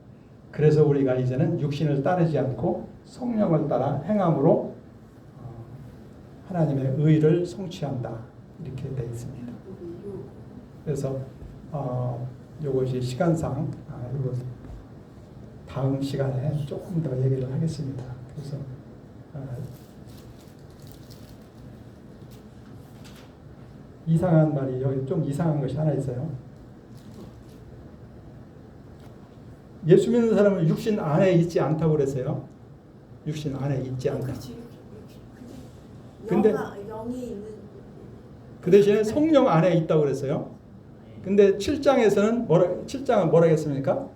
그래서 우리가 이제는 육신을 따르지 않고 성령을 따라 행함으로 하나님의 의를 성취한다. 이렇게 되어 있습니다. 그래서 이것이 시간상 이거 다음 시간에 조금 더 얘기를 하겠습니다. 그래서 이상한 말이 여기 좀 이상한 것이 하나 있어요. 예수 믿는 사람은 육신 안에 있지 않다고 그랬어요. 육신 안에 있지 않다. 근데 영이 있는 그 대신에 성령 안에 있다고 그랬어요. 근데 7장에서는 7장은 뭐라고 했습니까?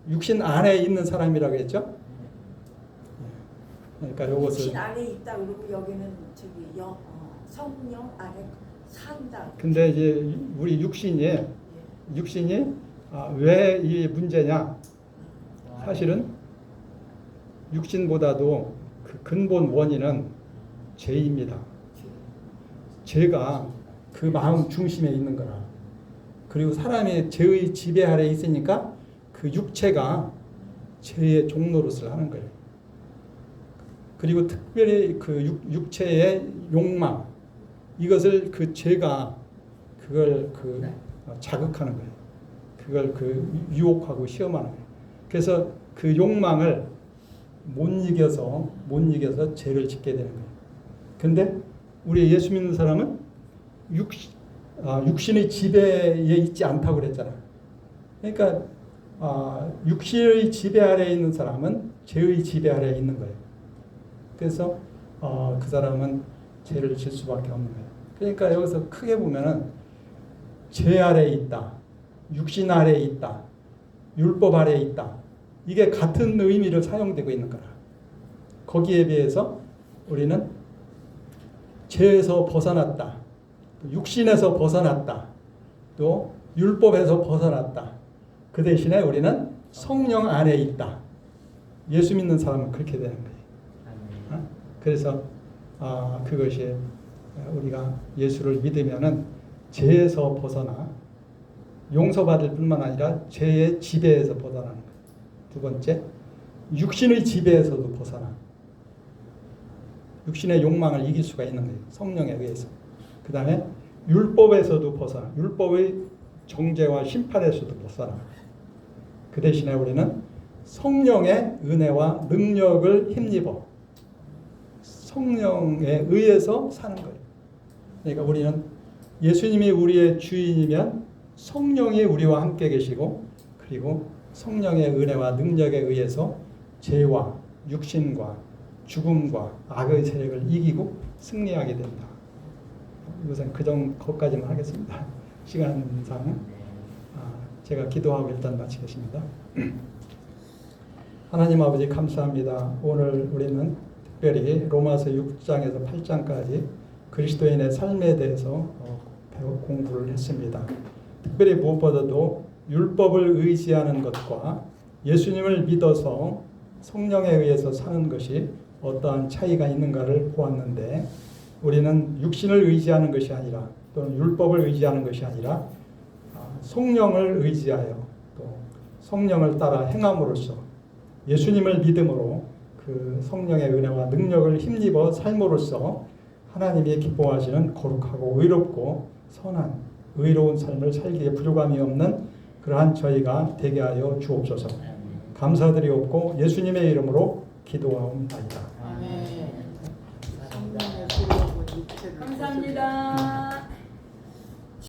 육신 안에 있는 사람이라고 했죠. 그러니까 이것을 육신 안에 있다 그러고 여기는 저기 성령 안에 산다. 근데 이제 우리 육신이 왜 이 문제냐? 사실은 육신보다도 그 근본 원인은 죄입니다. 죄가 그 마음 중심에 있는 거라. 그리고 사람이 죄의 지배 아래 있으니까 그 육체가 죄의 종노릇을 하는 거예요. 그리고 특별히 그 육체의 욕망, 이것을 그 죄가 그걸 자극하는 거예요. 그걸 유혹하고 시험하는 거예요. 그래서 그 욕망을 못 이겨서 죄를 짓게 되는 거예요. 근데 우리 예수 믿는 사람은 육신의 지배에 있지 않다고 그랬잖아. 그러니까 육신의 지배 아래에 있는 사람은 죄의 지배 아래에 있는 거예요. 그래서 그 사람은 죄를 질 수밖에 없는 거예요. 그러니까 여기서 크게 보면은 죄 아래에 있다, 육신 아래에 있다, 율법 아래에 있다. 이게 같은 의미로 사용되고 있는 거라. 거기에 비해서 우리는 죄에서 벗어났다. 또 육신에서 벗어났다. 또 율법에서 벗어났다. 그 대신에 우리는 성령 안에 있다. 예수 믿는 사람은 그렇게 되는 거예요. 그래서 그것이 우리가 예수를 믿으면은 죄에서 벗어나 용서받을 뿐만 아니라 죄의 지배에서 벗어나는 거예요. 두 번째, 육신의 지배에서도 벗어나. 육신의 욕망을 이길 수가 있는 거예요. 성령에 의해서. 그 다음에 율법에서도 벗어나. 율법의 정죄와 심판에서도 벗어나. 그 대신에 우리는 성령의 은혜와 능력을 힘입어. 성령에 의해서 사는 거예요. 그러니까 우리는 예수님이 우리의 주인이면 성령이 우리와 함께 계시고, 그리고 성령의 은혜와 능력에 의해서 죄와 육신과 죽음과 악의 세력을 이기고 승리하게 된다. 이것은 그것까지만 하겠습니다. 시간상 제가 기도하고 일단 마치겠습니다. 하나님 아버지 감사합니다. 오늘 우리는 특별히 로마서 6장에서 8장까지 그리스도인의 삶에 대해서 공부를 했습니다. 특별히 무엇보다도 율법을 의지하는 것과 예수님을 믿어서 성령에 의해서 사는 것이 어떠한 차이가 있는가를 보았는데, 우리는 육신을 의지하는 것이 아니라 또는 율법을 의지하는 것이 아니라 성령을 의지하여 또 성령을 따라 행함으로써 예수님을 믿음으로 그 성령의 은혜와 능력을 힘입어 삶으로써 하나님이 기뻐하시는 거룩하고 의롭고 선한 의로운 삶을 살기에 부족함이 없는 그러한 저희가 되게 하여 주옵소서. 감사드리옵고 예수님의 이름으로 기도하옵나이다. 아멘. 성령의 소유하고 육체를 감사합니다.